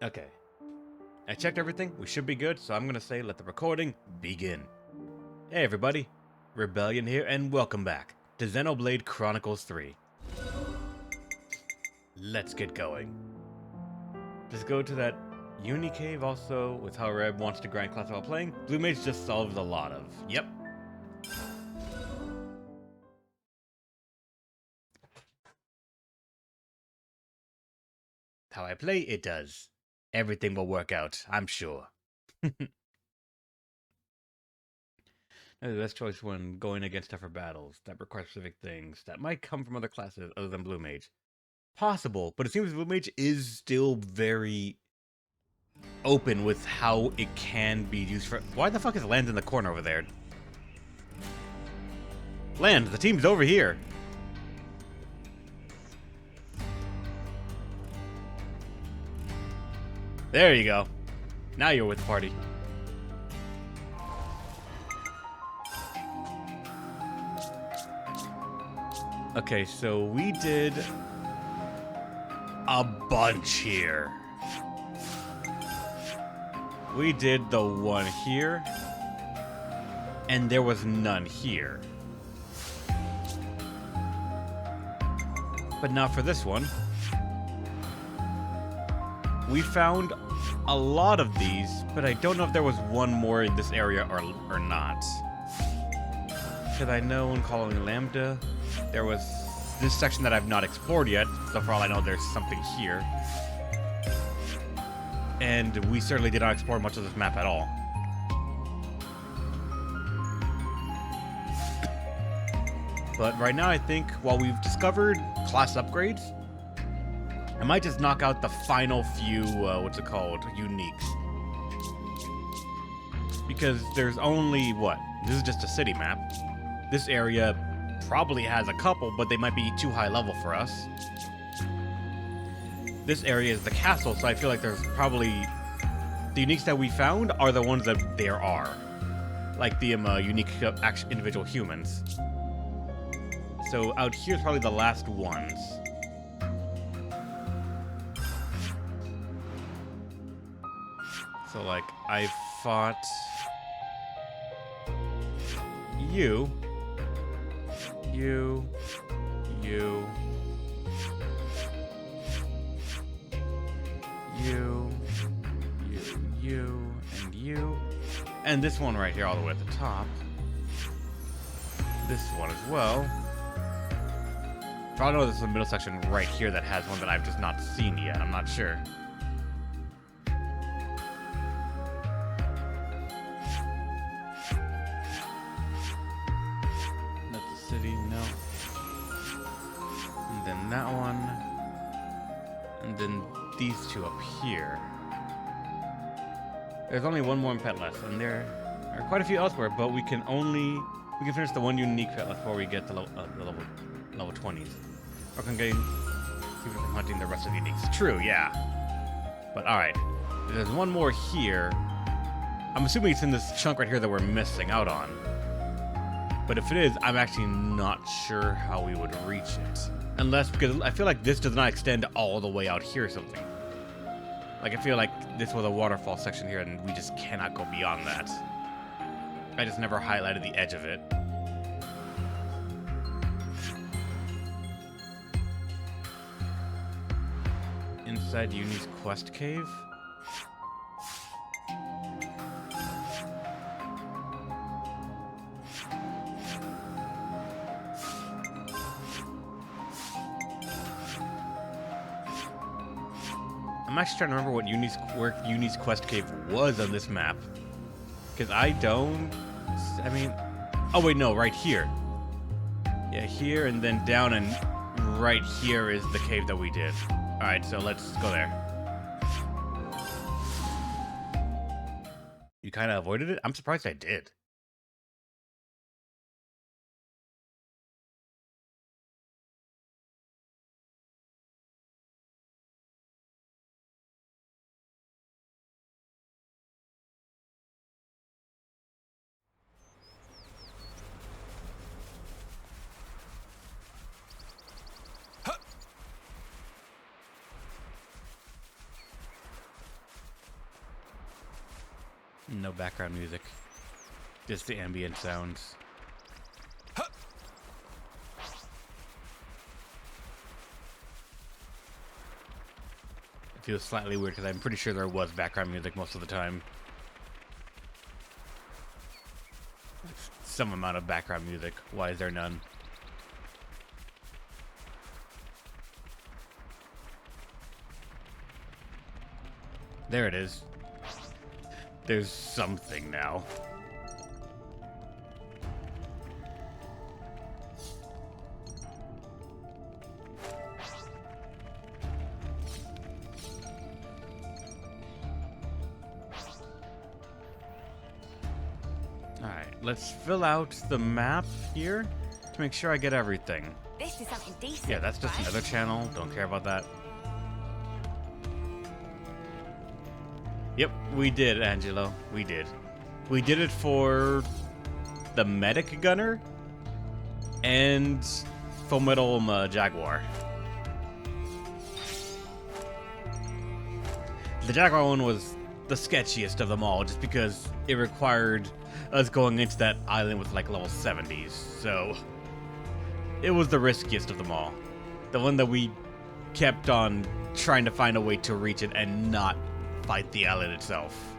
Okay. I checked everything. We should be good, so I'm going to say let the recording begin. Hey everybody, Rebellion here, and welcome back to Xenoblade Chronicles 3. Let's get going. Just go to that Uni Cave also, with how Reb wants to grind class while playing. Blue Mage just solved a lot of. Yep. How I play, it does. Everything will work out, I'm sure. The best choice when going against tougher battles that require specific things that might come from other classes other than Blue Mage. Possible, but it seems Blue Mage is still very open with how it can be used for. Why the fuck is Land in the corner over there? Land, the team's over here. There you go. Now you're with the party. Okay, so we did a bunch here. We did the one here, and there was none here. But not for this one. We found a lot of these, but I don't know if there was one more in this area or not. Because I know in Calling Lambda, there was this section that I've not explored yet, so for all I know, there's something here. And we certainly did not explore much of this map at all. But right now, I think while we've discovered class upgrades, I might just knock out the final few, uniques. Because there's only, this is just a city map. This area probably has a couple, but they might be too high level for us. This area is the castle, so I feel like there's probably... The uniques that we found are the ones that there are. Like the unique individual humans. So out here's probably the last ones. So like, I fought... You, you, you, and you. And this one right here all the way at the top. This one as well. For all I know, there's a middle section right here that has one that I've just not seen yet. I'm not sure. Then that one, and then these two up here. There's only one more pet left, and there are quite a few elsewhere, but we can finish the one unique pet left before we get to level 20s. Or can keep from hunting the rest of the uniques. True, yeah. But alright, there's one more here. I'm assuming it's in this chunk right here that we're missing out on. But if it is, I'm actually not sure how we would reach it. Unless, because I feel like this does not extend all the way out here or something. Like, I feel like this was a waterfall section here and we just cannot go beyond that. I just never highlighted the edge of it. Inside Uni's quest cave? I'm actually trying to remember what where Uni's quest cave was on this map. Because oh wait, no, right here. Yeah, here and then down, and right here is the cave that we did. Alright, so let's go there. You kind of avoided it? I'm surprised I did. No background music. Just the ambient sounds. It feels slightly weird because I'm pretty sure there was background music most of the time. Some amount of background music. Why is there none? There it is. There's something now. Alright, let's fill out the map here to make sure I get everything. This is something decent. Yeah, that's just another channel. Don't care about that. Yep, we did, Angelo. We did. We did it for the Medic Gunner and Full Metal Jaguar. The Jaguar one was the sketchiest of them all, just because it required us going into that island with like level 70s, so it was the riskiest of them all. The one that we kept on trying to find a way to reach it and not fight the island itself.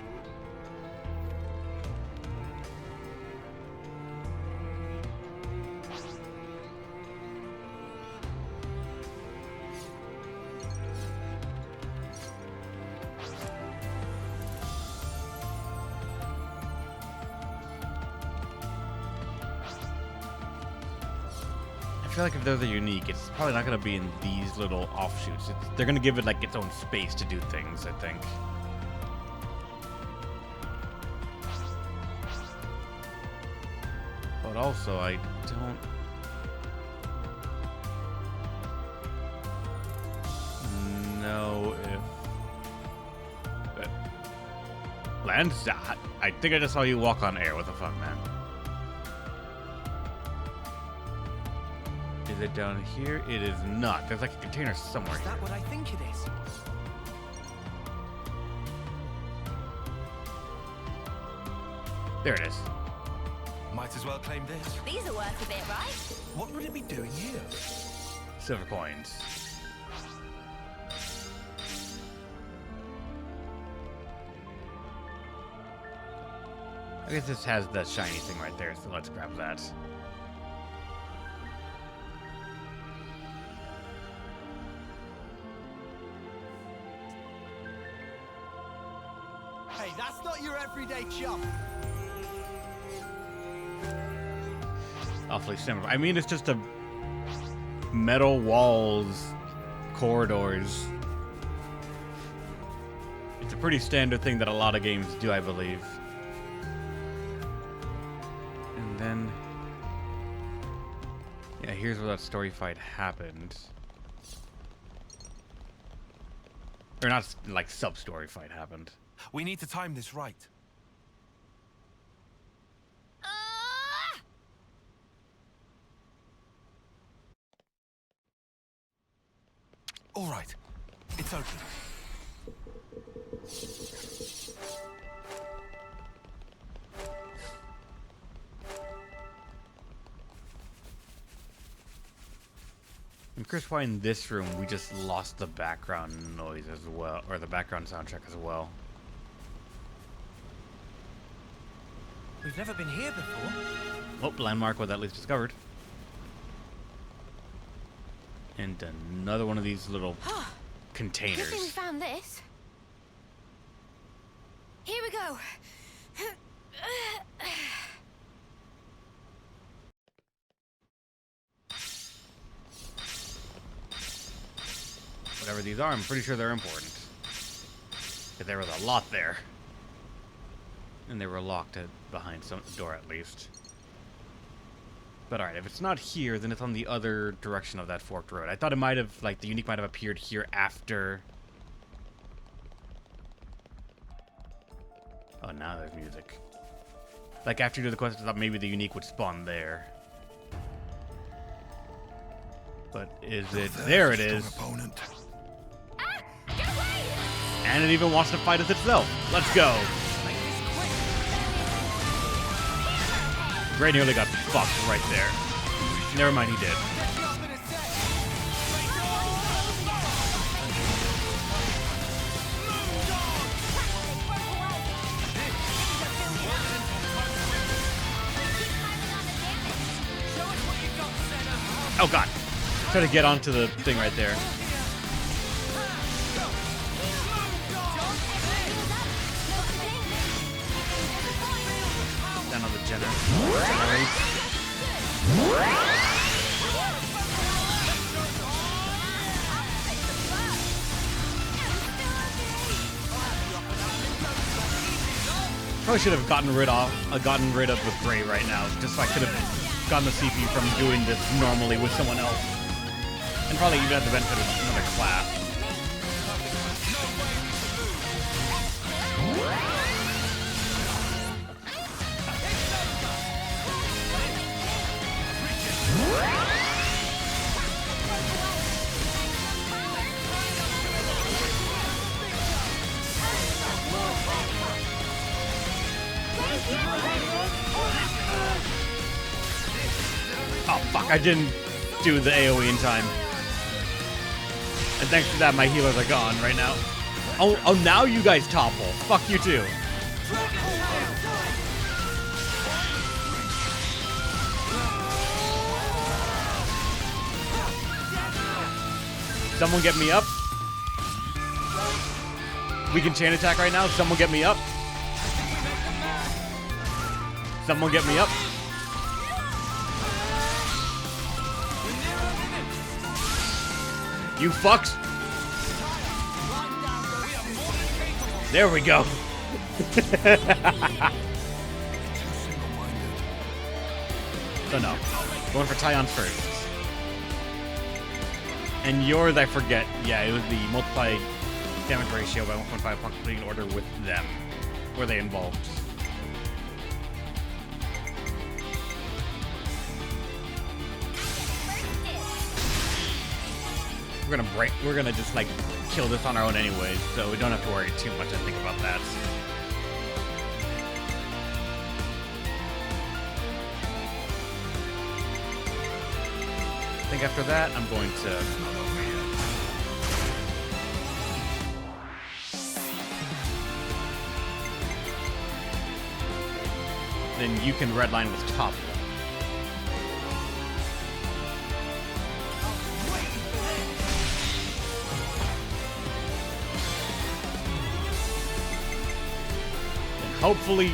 I feel like if those are unique, it's probably not going to be in these little offshoots. They're going to give it like its own space to do things, I think. But also, I don't know if land. I think I just saw you walk on air. What the fuck, man? Is it down here? It is not. There's like a container somewhere. Is that what I think it is? There it is. Might as well claim this. These are worth a bit, right? What would it be doing here? Silver coins. I guess this has the shiny thing right there, so let's grab that. Hey, that's not your everyday chump. Awfully similar. I mean, it's just a metal walls, corridors. It's a pretty standard thing that a lot of games do, I believe. And then, yeah, here's where that story fight happened. Or not, like, sub-story fight happened. We need to time this right. All right, it's open. I'm curious why in this room we just lost the background noise as well, or the background soundtrack as well. We've never been here before. Oh, landmark was at least discovered. And another one of these little containers. Good thing we found this. Here we go. Whatever these are, I'm pretty sure they're important. But there was a lot there. And they were locked behind some door at least. But alright, if it's not here, then it's on the other direction of that forked road. I thought it might have, like, the unique might have appeared here after. Oh, now there's music. Like, after you do the quest, I thought maybe the unique would spawn there. But is it? There it is. Opponent. Ah, get away! And it even wants to fight us itself. Let's go. Make this quick. Gray nearly got fucked right there. Never mind, he did. Oh god. Try to get onto the thing right there. Down on the generator. Probably should have gotten rid of the Gray right now, just so I could have gotten the CP from doing this normally with someone else, and probably even have the benefit of another class. Oh fuck, I didn't do the AoE in time. And thanks to that, my healers are gone right now. Oh, now you guys topple. Fuck you too. Someone get me up. We can chain attack right now. Someone get me up. Someone get me up. You fucks. There we go. So no. Going for Tyon first. And yours, I forget. Yeah, it was the multiply damage ratio by 1.5 upon completing order with them. Were they involved? We're gonna just like kill this on our own anyways, so we don't have to worry too much, I think, about that. I think after that, I'm going to... Then you can redline with top. And hopefully...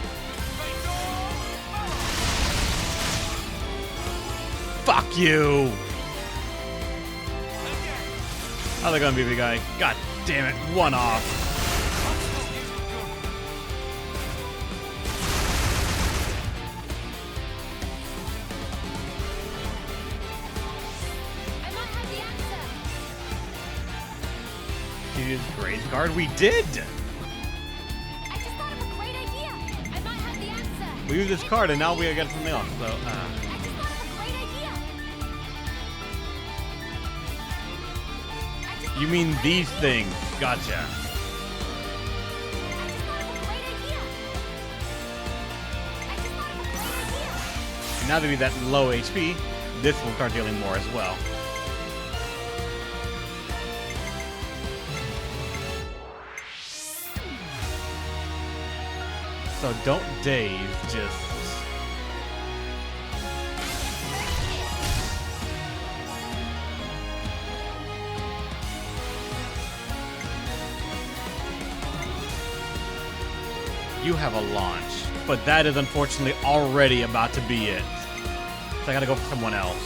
Fuck you! How's it going, BB guy? God damn it, one off. You used Gray's Guard? We did! I just thought of a great idea. I might have the answer. We used this card and now we gotta get something else, so, I just thought of a great idea. You mean these things? Gotcha. I just thought of a great idea. I just thought of a great idea. And now that we that low HP, this will start dealing more as well. So don't daze, just... You have a launch, but that is unfortunately already about to be it. So I gotta go for someone else.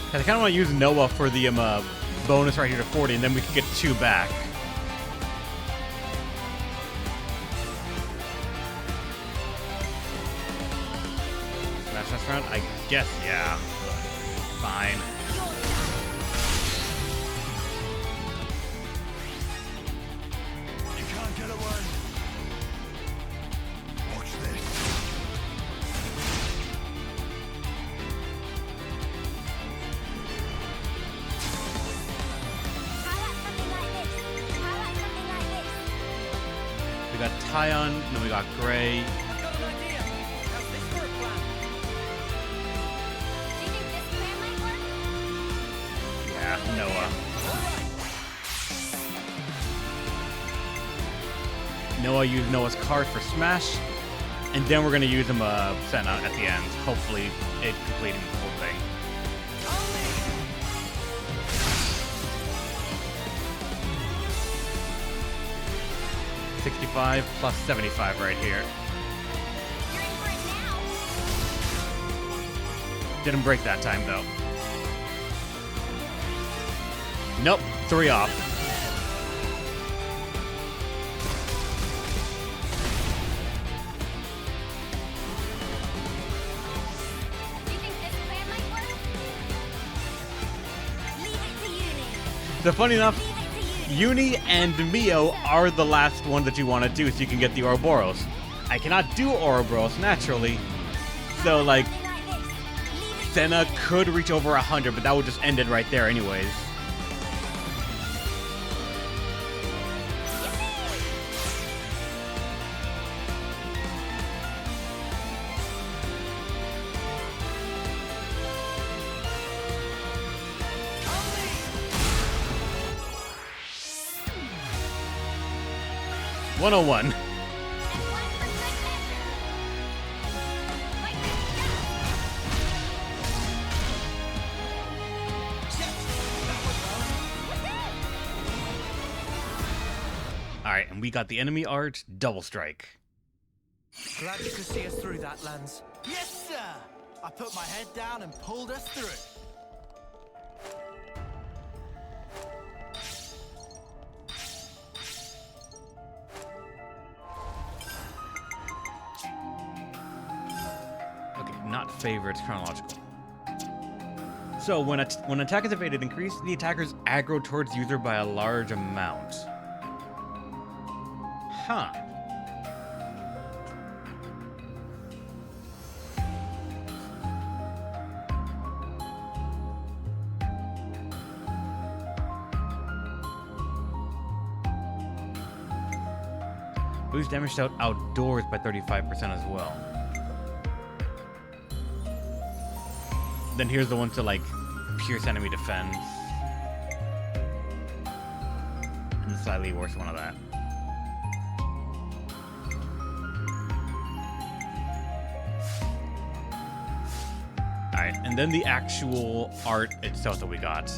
I kind of want to use Noah for the bonus right here to 40, and then we can get 2 back. Smash this round? I guess, yeah. Fine. You can't get away. Watch this. We got Tyon, then we got Gray. I've got an idea. How's this for a plan? Do you think this plan might work? Yeah, Noah. Noah used Noah's card for Smash, and then we're gonna use him Senna at the end. Hopefully, it completing the whole thing. 65 plus 75 right here. You're in for it now. Didn't break that time though. Nope, 3 off. Do you think this plan might work? Leave it to Uni. So funny enough, Leave it to Uni. Uni and Mio are the last one that you want to do so you can get the Ouroboros. I cannot do Ouroboros naturally, so like Something like this. Leave it to Senna Uni. could reach over 100, but that would just end it right there anyways. And 101. one for good measure. Like this. Alright, and we got the enemy art, Double Strike. Glad you could see us through that, Lance. Yes, sir! I put my head down and pulled us through. Okay, not favorites, chronological. So when attack is evaded, increase the attacker's aggro towards user by a large amount. Huh. Boost damage dealt outdoors by 35% as well. Then here's the one to like pierce enemy defense. And the slightly worse one of that. Alright, and then the actual art itself that we got.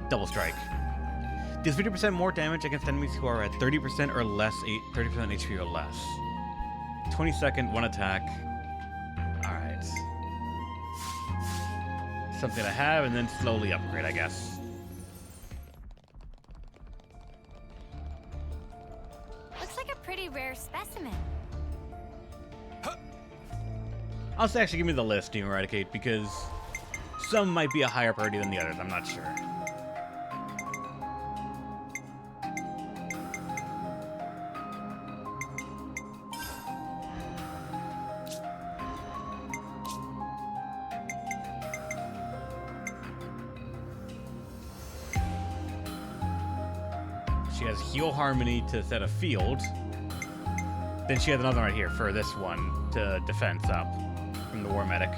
Double Strike. Deals 50% more damage against enemies who are at 30% or less, 30% HP or less. 20 second, 1 attack. Alright. Something to have and then slowly upgrade, I guess. Looks like a pretty rare specimen. I'll say actually give me the list to eradicate because some might be a higher priority than the others, I'm not sure. She has Heal Harmony to set a field. Then she has another one right here for this one to defense up from the War Medic.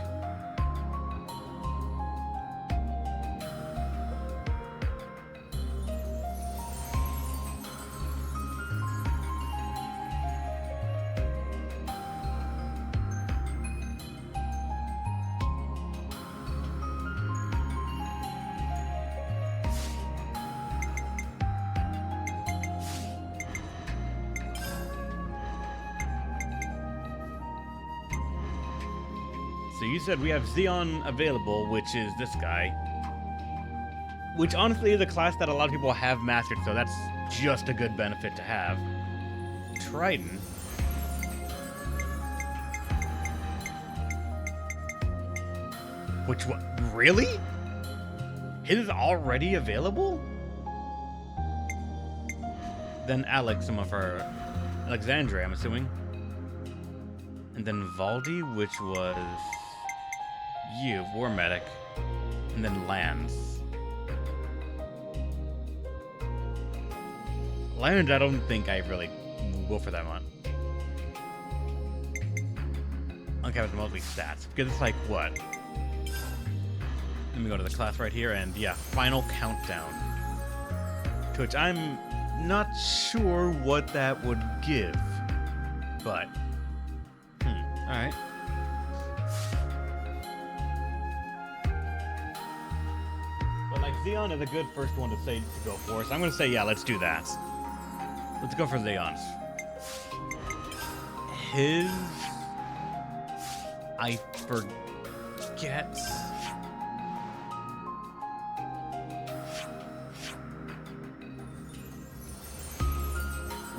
So you said we have Xeon available, which is this guy. Which honestly is a class that a lot of people have mastered, so that's just a good benefit to have. Trident. Which one? Really? It is already available? Then Alex, some of our Alexandria, I'm assuming. And then Valdi, which was you, War Medic, and then Lance. Lance, I don't think I really will for that one. uncapped is mostly stats. Because it's like, what? Let me go to the class right here, and yeah, final countdown. To which I'm not sure what that would give. But, alright. But like, Xeon is a good first one to say to go for, so I'm gonna say, yeah, let's do that. Let's go for Xeon's. His... I forget...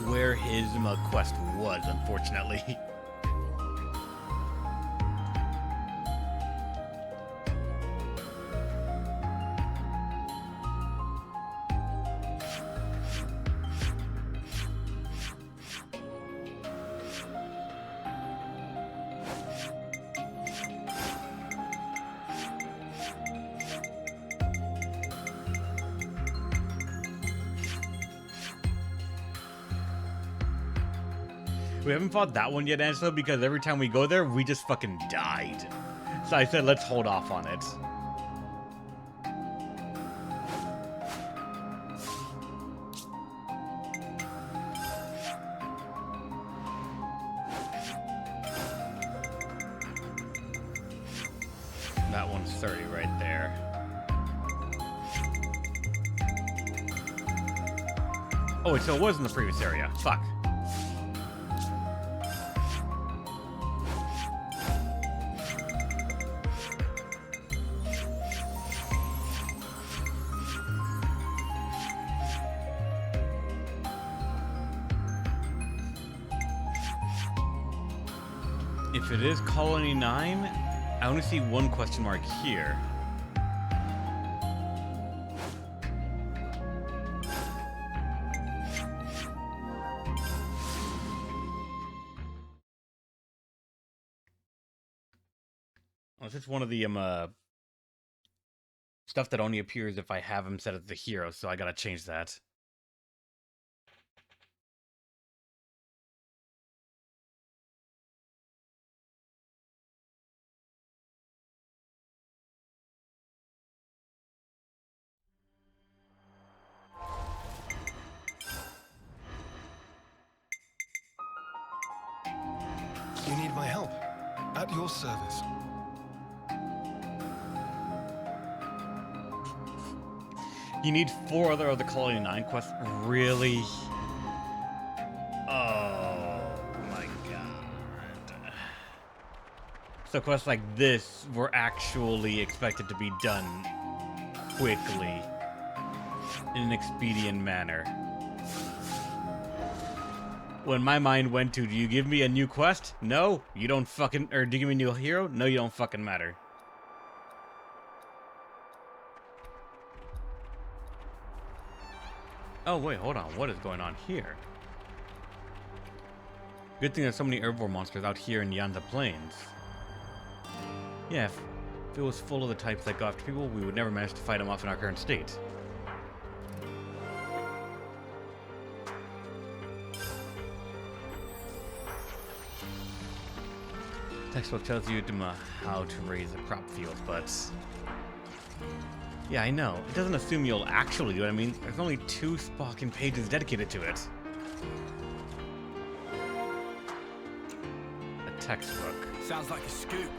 where his quest was, unfortunately. We haven't fought that one yet, Angelo, because every time we go there, we just fucking died. So I said, let's hold off on it. That one's 30 right there. Oh, wait, so it was in the previous area. Fuck. If it is Colony 9, I only see one question mark here. Unless it's one of the stuff that only appears if I have him set as the hero, so I gotta change that. You need my help. At your service. You need 4 other of the Colony 9 quests? Really? Oh my god. So quests like this were actually expected to be done quickly, in an expedient manner. When my mind went to, do you give me a new quest? No, you don't fucking... Or do you give me a new hero? No, you don't fucking matter. Oh, wait, hold on. What is going on here? Good thing there's so many herbivore monsters out here in Yanza Plains. Yeah, if it was full of the types that go after people, we would never manage to fight them off in our current state. Textbook tells you how to raise the crop field, but... Yeah, I know. It doesn't assume you'll actually do it. I mean, there's only 2 fucking pages dedicated to it. A textbook. Sounds like a scoop.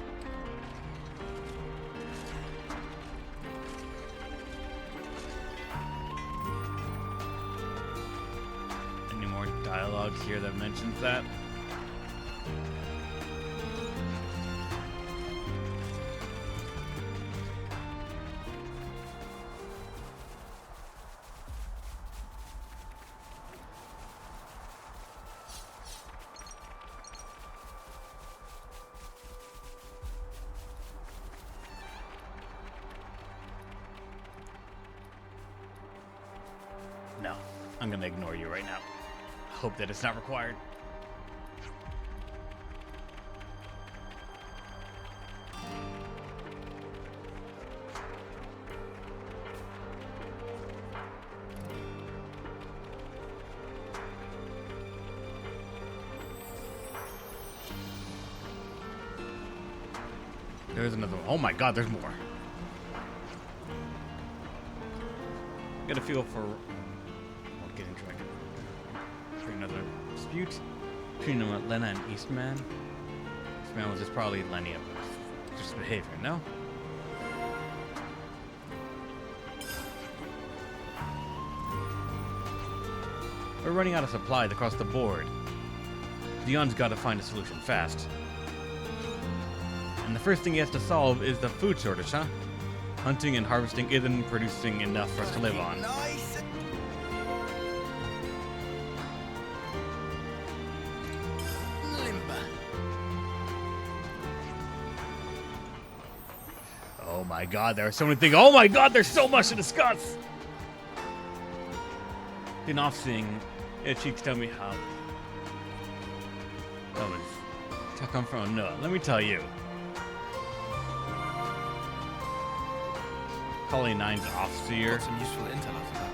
Any more dialogue here that mentions that? No, I'm gonna ignore you right now. Hope that it's not required. there's another one. Oh my god, there's more. Get a feel for... Won't get into it. For another dispute between Lena and Eastman. Eastman was just probably Lenny of just behavior, no? We're running out of supplies across the board. Dion's got to find a solution fast. And the first thing he has to solve is the food shortage, huh? Hunting and harvesting isn't producing enough for us to live on. Nice. Limber. Oh my god, there are so many things. Oh my god, there's so much to discuss! In off-seeing, Cheeks tell me how... Oh, it's... How come from Noah? Let me tell you. Calling 9's off-seer. Got some useful intel after that.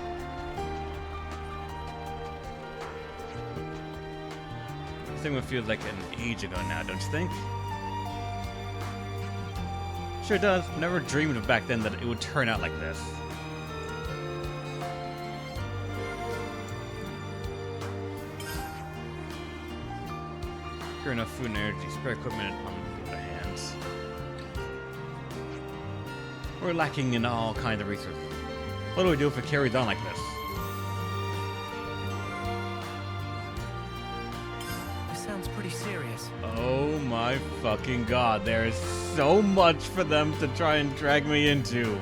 This thing feels like an age ago now, don't you think? Sure does. Never dreamed of back then that it would turn out like this. Sure enough, food and energy, spare equipment on the other hands. We're lacking in all kinds of resources. What do we do if it carries on like this? This sounds pretty serious. Oh my fucking god, there is so much for them to try and drag me into.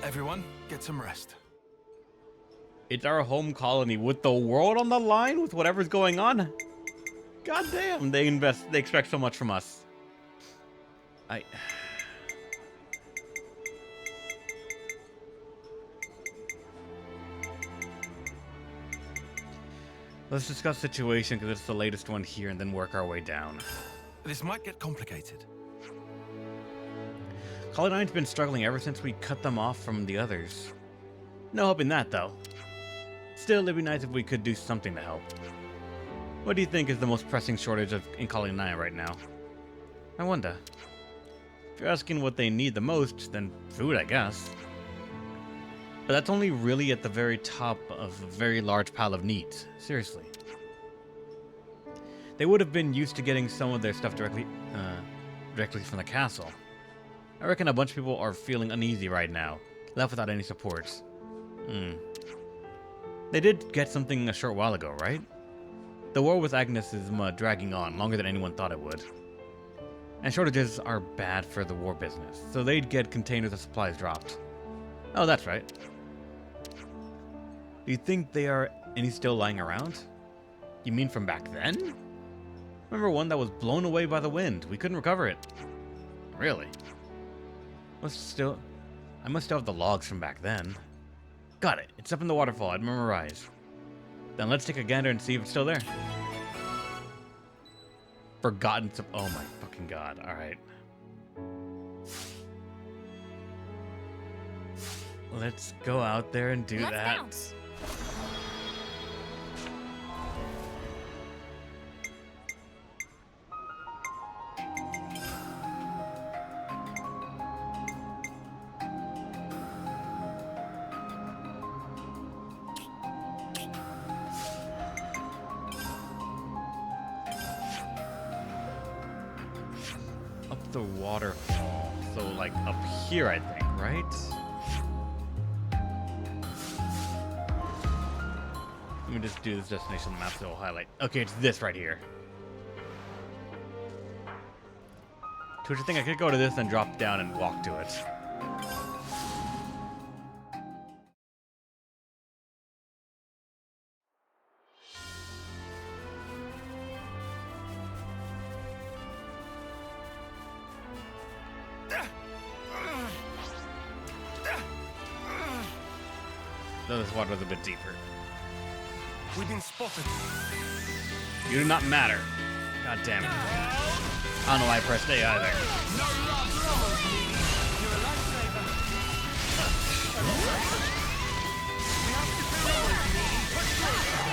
Everyone, get some rest. It's our home colony with the world on the line with whatever's going on. God damn, they expect so much from us. Let's discuss the situation because it's the latest one here and then work our way down. This might get complicated. Colony 9's been struggling ever since we cut them off from the others. No helping that though. Still, it'd be nice if we could do something to help. What do you think is the most pressing shortage in Colony 9 right now? I wonder. If you're asking what they need the most, then food, I guess. But that's only really at the very top of a very large pile of needs. Seriously. They would have been used to getting some of their stuff directly from the castle. I reckon a bunch of people are feeling uneasy right now, left without any supports. They did get something a short while ago, right? The war with Agnes is dragging on longer than anyone thought it would. And shortages are bad for the war business, so they'd get containers of supplies dropped. Oh, that's right. Do you think there are any still lying around? You mean from back then? Remember one that was blown away by the wind. We couldn't recover it. Really? I must still have the logs from back then. Got it. It's up in the waterfall. I'd memorize. Then let's take a gander and see if it's still there. Forgotten to... Oh my fucking god. Alright. Let's go out there and do Let's that. bounce. Up the waterfall. So, like, up here, I think, right? Let me just do this destination map so it'll highlight. Okay, it's this right here. Don't you think I could go to this and drop down and walk to it? Though this water was a bit deeper. We've been spotted. You do not matter. God damn it. I don't know why I pressed A either.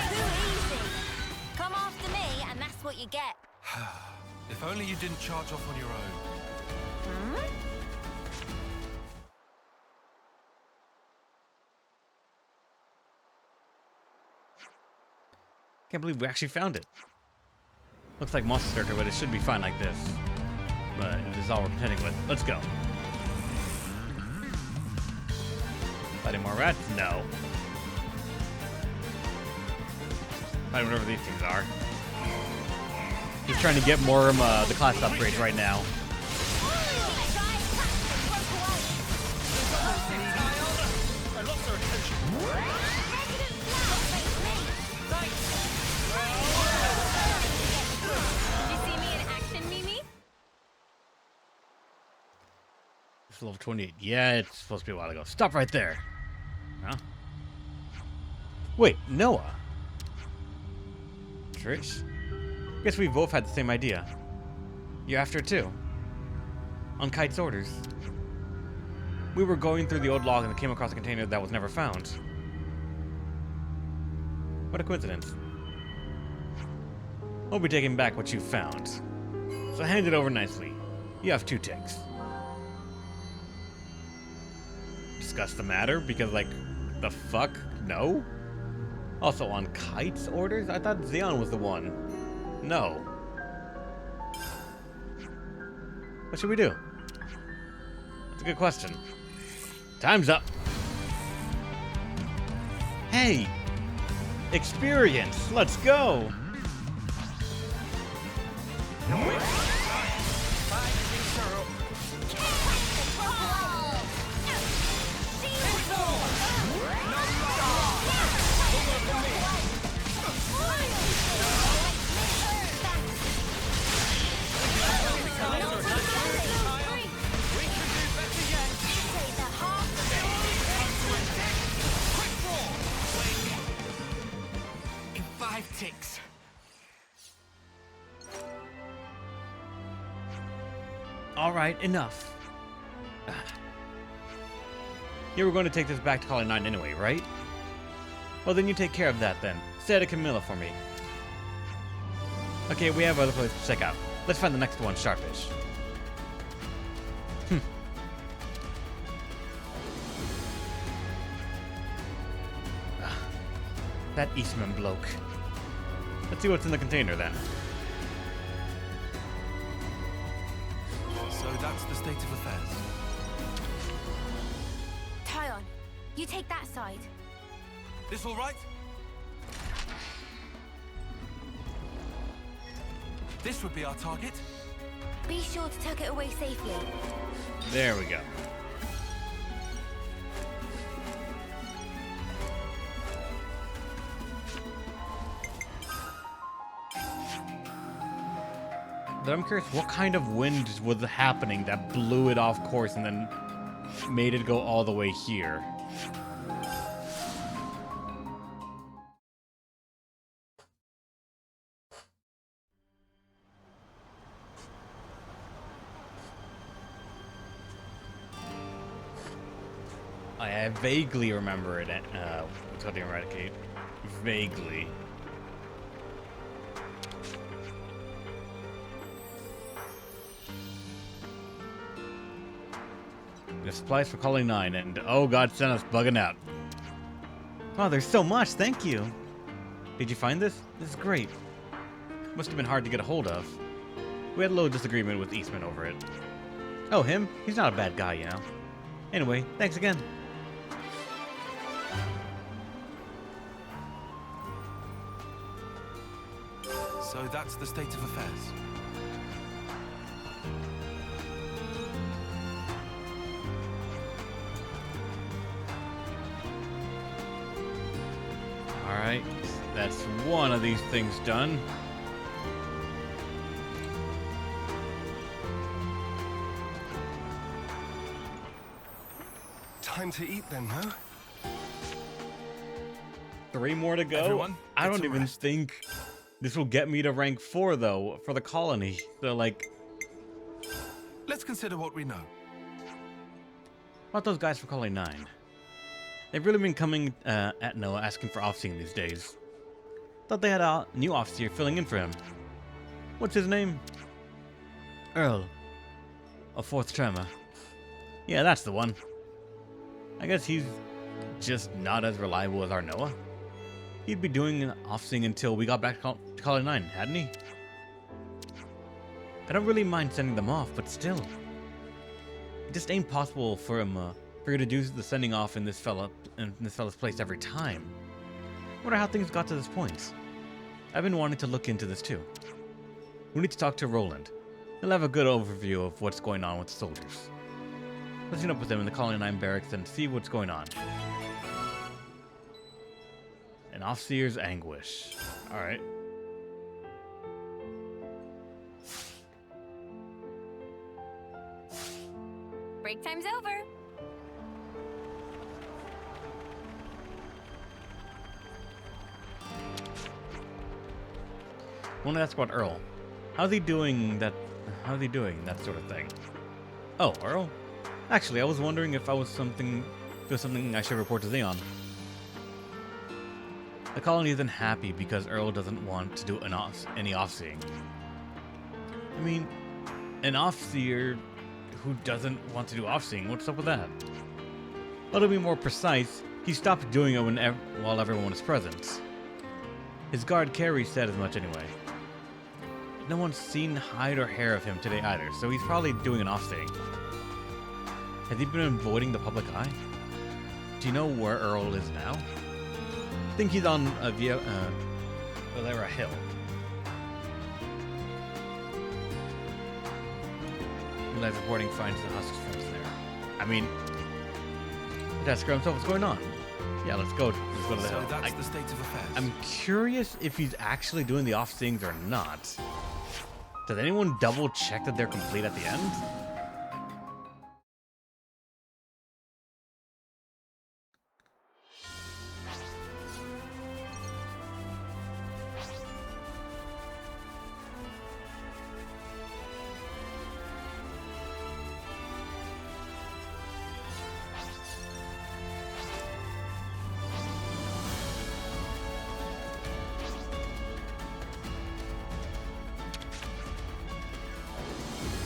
Too easy. Come after me, and that's what what you get. If only you didn't charge off on your own. Hmm? Can't believe we actually found it. Looks like monster territory, but it should be fine like this. But it is all we're contending with. Let's go. Fighting more rats? No. Fighting whatever these things are. Just trying to get more the class upgrades right now. It's level 28. Yeah, it's supposed to be a while ago. Stop right there. Huh? Wait, Noah. Trish? Guess we both had the same idea. You're after it too. On Kite's orders. We were going through the old log and came across a container that was never found. What a coincidence. I'll be taking back what you found. So hand it over nicely. You have 2 ticks. Discuss the matter because, like, the fuck? No? Also on Kite's orders? I thought Xeon was the one. No. What should we do? That's a good question. Time's up. Hey! Experience! Let's go! In 5 ticks. Alright, enough. You were going to take this back to Colony 9 anyway, right? Well, then you take care of that then. Stay at Camilla for me. Okay, we have other places to check out. Let's find the next one, Sharpish. That Eastman bloke. Let's see what's in the container then. So that's the state of affairs. Tyon, you take that side. This all right? This would be our target. Be sure to tuck it away safely. There we go. But I'm curious, what kind of wind was happening that blew it off course and then made it go all the way here? I vaguely remember it. What's Eradicate? Vaguely. The supplies for Colony 9, and oh god, send us bugging out. Oh, there's so much, thank you. Did you find this? This is great. Must have been hard to get a hold of. We had a little disagreement with Eastman over it. Oh, him? He's not a bad guy, you know. Anyway, thanks again. So that's the state of affairs. Alright, that's one of these things done. Time to eat then, huh? 3 more to go? Everyone, I get don't some even rest. think this will get me to rank 4, though, for the colony. So, like, Let's consider what we know. about those guys from Colony 9? They've really been coming at Noah asking for officing these days. Thought they had a new officer filling in for him. What's his name? Earl. A fourth tremor. Yeah, that's the one. I guess he's just not as reliable as our Noah. He'd be doing an off-seeing until we got back to Colony 9, hadn't he? I don't really mind sending them off, but still. It just ain't possible for him, for you to do the sending off in this fella's place every time. Wonder how things got to this point. I've been wanting to look into this too. We need to talk to Roland. He'll have a good overview of what's going on with the soldiers. Let's meet up with him in the Colony 9 barracks and see what's going on. An Offseer's anguish. Alright. Break time's over. I want to ask about Earl. How's he doing that sort of thing? Oh, Earl? Actually, I was wondering if there's something I should report to Xeon. The colony isn't happy because Earl doesn't want to do any off-seeing. I mean, an off-seer who doesn't want to do off-seeing, what's up with that? Well, to be more precise, he stopped doing it while everyone is present. His guard Carrie said as much anyway. No one's seen hide or hair of him today either, so he's probably doing an off-seeing. Has he been avoiding the public eye? Do you know where Earl is now? I think he's on Valera Hill. Live reporting finds the Husk's friends there. I mean, let's ask himself what's going on. Yeah, let's go to the So hill. that's the state of affairs. I'm curious if he's actually doing the off-seeings or not. Does anyone double check that they're complete at the end?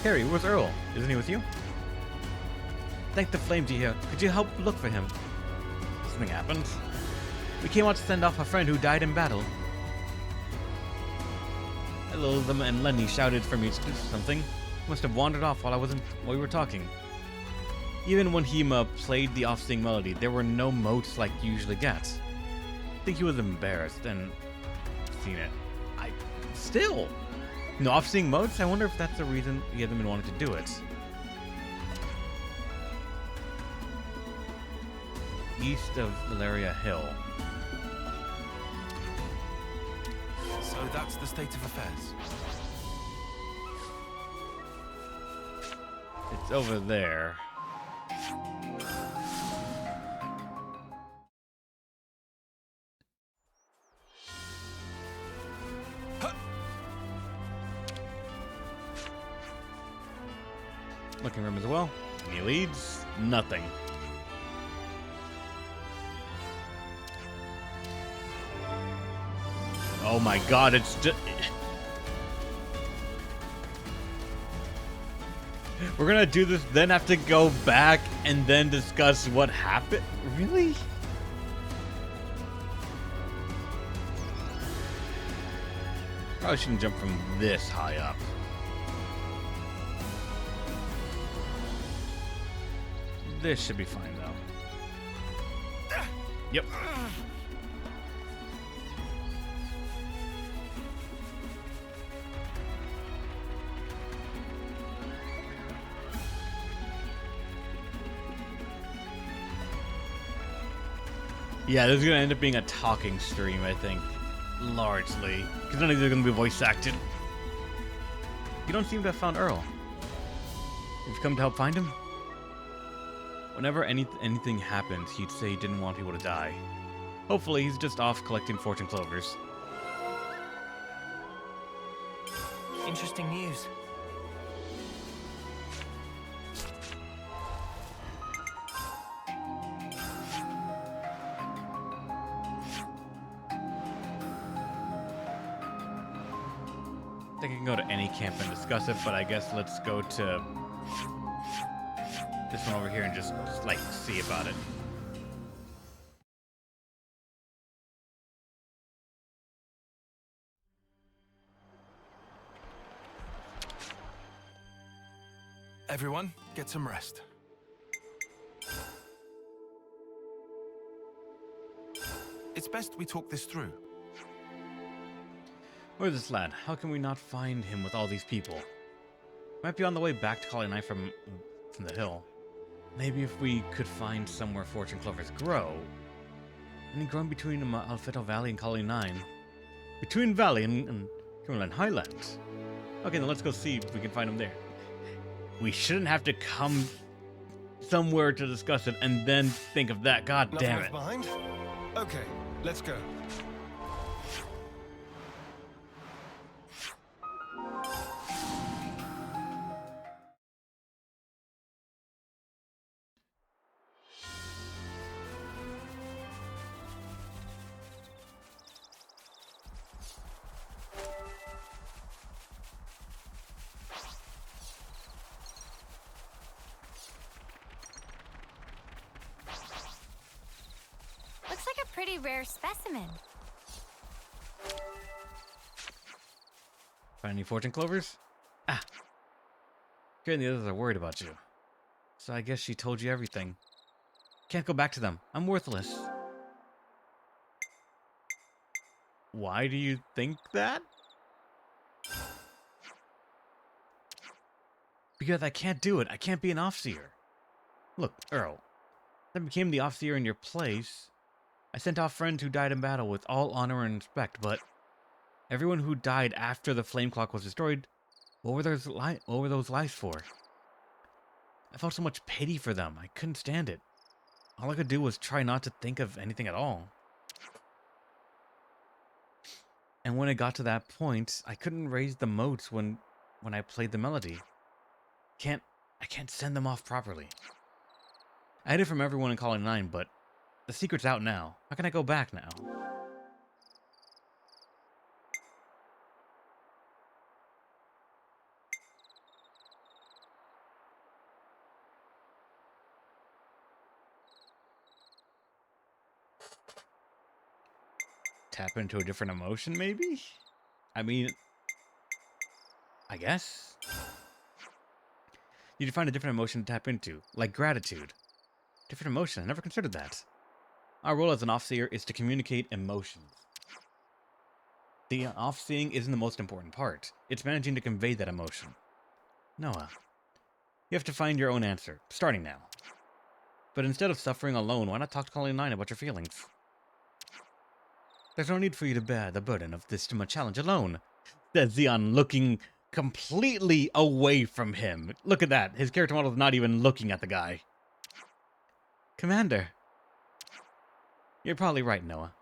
Harry, where's Earl? Isn't he with you? Thank the flames you hear. Could you help look for him? Something happened. We came out to send off a friend who died in battle. Elohim and Lenny shouted for me to do something. Must have wandered off while we were talking. Even when he played the off-sing melody, there were no motes like you usually get. I think he was embarrassed and seen it. Still. No off-seeing modes? I wonder if that's the reason he hasn't been wanting to do it. East of Valeria Hill. So that's the state of affairs. It's over there. Looking room as well. Any leads? Nothing. Oh my god, it's just... We're gonna do this, then have to go back and then discuss what happened? Really? Probably shouldn't jump from this high up. This should be fine, though. Yep. Yeah, this is going to end up being a talking stream, I think. Largely. Because none of these are going to be voice acted. You don't seem to have found Earl. You've come to help find him? Whenever anything happens, he'd say he didn't want people to die. Hopefully, he's just off collecting fortune clovers. Interesting news. I think I can go to any camp and discuss it, but I guess let's go to this one over here and just like, see about it. Everyone, get some rest. It's best we talk this through. Where's this lad? How can we not find him with all these people? Might be on the way back to Colony 9 from the hill. Maybe if we could find somewhere fortune clovers grow. Any growing between Alfeto Valley and Colony 9? Between Valley and Cumberland Highlands. Okay, then let's go see if we can find them there. We shouldn't have to come somewhere to discuss it and then think of that. God Nothing damn left it. behind? Okay, let's go. Looks like a pretty rare specimen. Find any fortune clovers? Ah. Kira and the others are worried about you. So I guess she told you everything. Can't go back to them. I'm worthless. Why do you think that? Because I can't do it. I can't be an Offseer. Look, Earl. I became the Offseer in your place. I sent off friends who died in battle with all honor and respect, but everyone who died after the flame clock was destroyed, what were those lives for? I felt so much pity for them. I couldn't stand it. All I could do was try not to think of anything at all. And when it got to that point, I couldn't raise the motes when I played the melody. I can't send them off properly. I hid it from everyone in Colony 9, but the secret's out now. How can I go back now? Tap into a different emotion, maybe? I mean, I guess. You need to find a different emotion to tap into, like gratitude. Different emotion, I never considered that. Our role as an Offseer is to communicate emotions. The Offseeing isn't the most important part. It's managing to convey that emotion. Noah, you have to find your own answer, starting now. But instead of suffering alone, why not talk to Colony 9 about your feelings? There's no need for you to bear the burden of this challenge alone, says Xeon, looking completely away from him. Look at that. His character model is not even looking at the guy. Commander. You're probably right, Noah.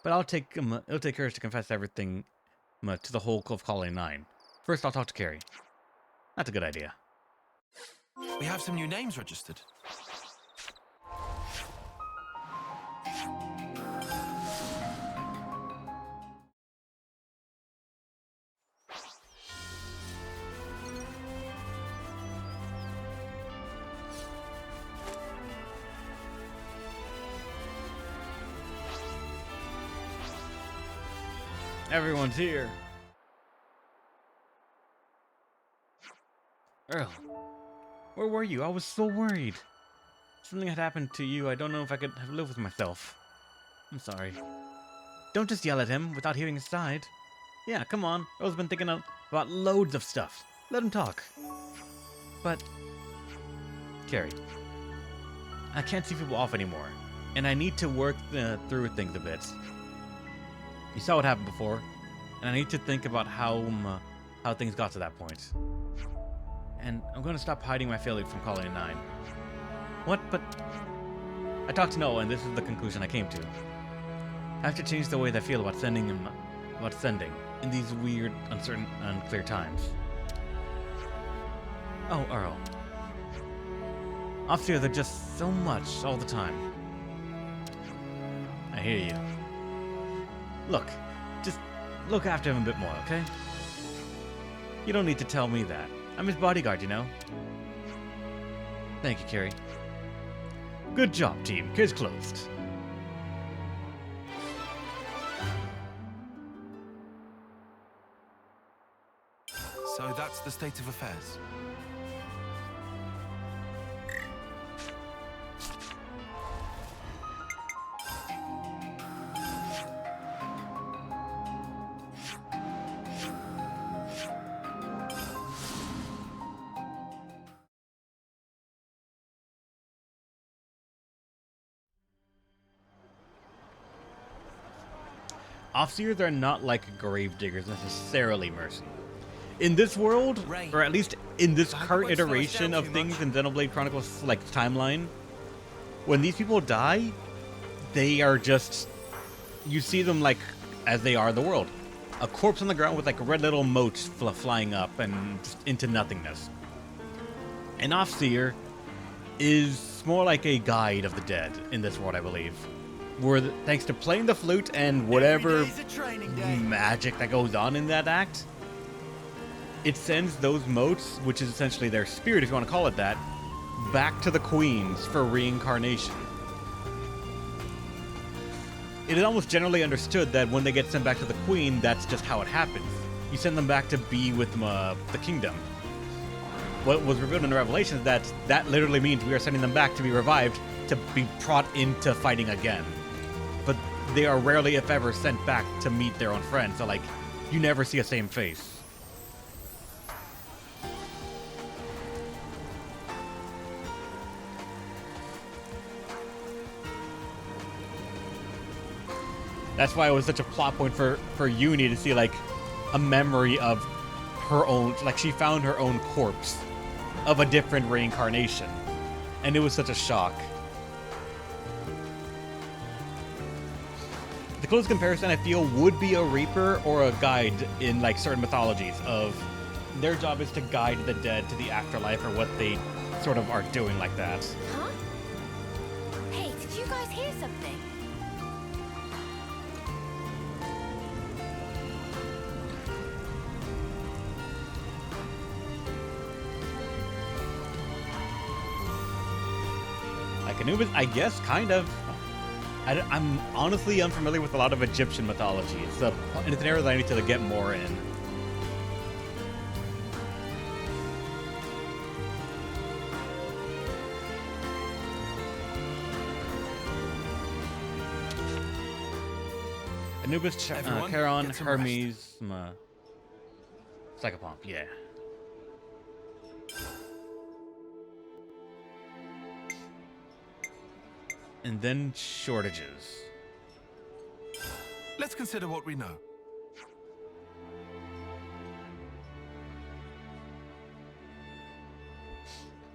But it'll take courage to confess everything to the whole of Colony 9. First, I'll talk to Carrie. That's a good idea. We have some new names registered. Everyone's here. Earl, where were you? I was so worried. Something had happened to you. I don't know if I could have lived with myself. I'm sorry. Don't just yell at him without hearing his side. Yeah, come on. Earl's been thinking about loads of stuff. Let him talk. But, Carrie, I can't see people off anymore, and I need to work through things a bit. You saw what happened before, and I need to think about how things got to that point. And I'm going to stop hiding my failure from Colony 9. What? But I talked to Noah, and this is the conclusion I came to. I have to change the way that I feel about sending in these weird, uncertain, unclear times. Oh, Earl. Offseers are just so much all the time. I hear you. Look, just look after him a bit more, okay? You don't need to tell me that. I'm his bodyguard, you know? Thank you, Carrie. Good job, team. Case closed. So that's the state of affairs. Offseers are not like gravediggers necessarily, Mercy. In this world, or at least in this current iteration of things in Xenoblade Chronicles like timeline, when these people die, they are just, you see them like as they are in the world. A corpse on the ground with like red little motes flying up and just into nothingness. An Offseer is more like a guide of the dead in this world, I believe. Where, thanks to playing the flute and whatever magic that goes on in that act, it sends those motes, which is essentially their spirit, if you want to call it that, back to the queens for reincarnation. It is almost generally understood that when they get sent back to the queen, that's just how it happens. You send them back to be with the kingdom. What was revealed in the Revelation is that that literally means we are sending them back to be revived, to be brought into fighting again. But they are rarely, if ever, sent back to meet their own friends, so like, you never see a same face. That's why it was such a plot point for Uni to see, like, a memory of her own, like, she found her own corpse of a different reincarnation. And it was such a shock. The closest comparison I feel would be a Reaper or a guide in, like, certain mythologies of their job is to guide the dead to the afterlife or what they sort of are doing like that. Huh? Hey, did you guys hear something? Like Anubis, I guess, kind of. I'm honestly unfamiliar with a lot of Egyptian mythology. It's an area that I need to get more in. Anubis, Charon, Hermes, Psychopomp, yeah. And then shortages. Let's consider what we know.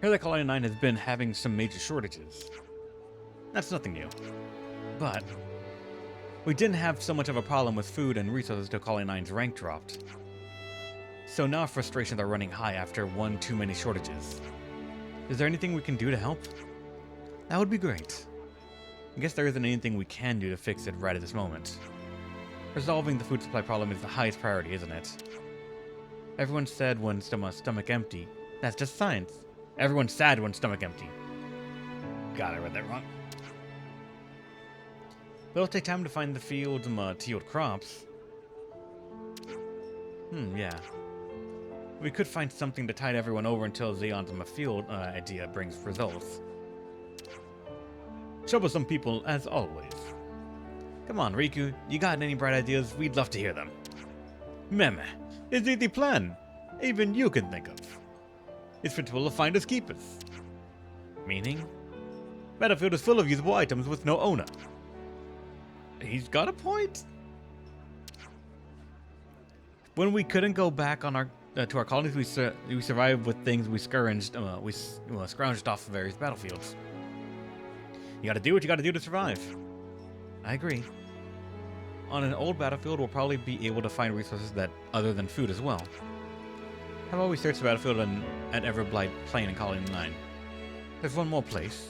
Here the Colony 9 has been having some major shortages. That's nothing new. But we didn't have so much of a problem with food and resources till Colony 9's rank dropped. So now frustrations are running high after one too many shortages. Is there anything we can do to help? That would be great. I guess there isn't anything we can do to fix it right at this moment. Resolving the food supply problem is the highest priority, isn't it? Everyone said when stomach empty. That's just science. Everyone's sad when stomach empty. God, I read that wrong. But it'll take time to find the fields to yield crops. Yeah. We could find something to tide everyone over until Zeon's field idea brings results. Troublesome people, as always. Come on, Riku. You got any bright ideas? We'd love to hear them. Meme, is it the plan? Even you can think of. It's principle of finders keepers. Meaning? Battlefield is full of usable items with no owner. He's got a point. When we couldn't go back on our to our colonies, we survived with things we scrounged off various battlefields. You gotta do what you gotta do to survive. I agree. On an old battlefield, we'll probably be able to find resources that other than food as well. How about we search the battlefield at Everblight Plain in Colony 9? There's one more place.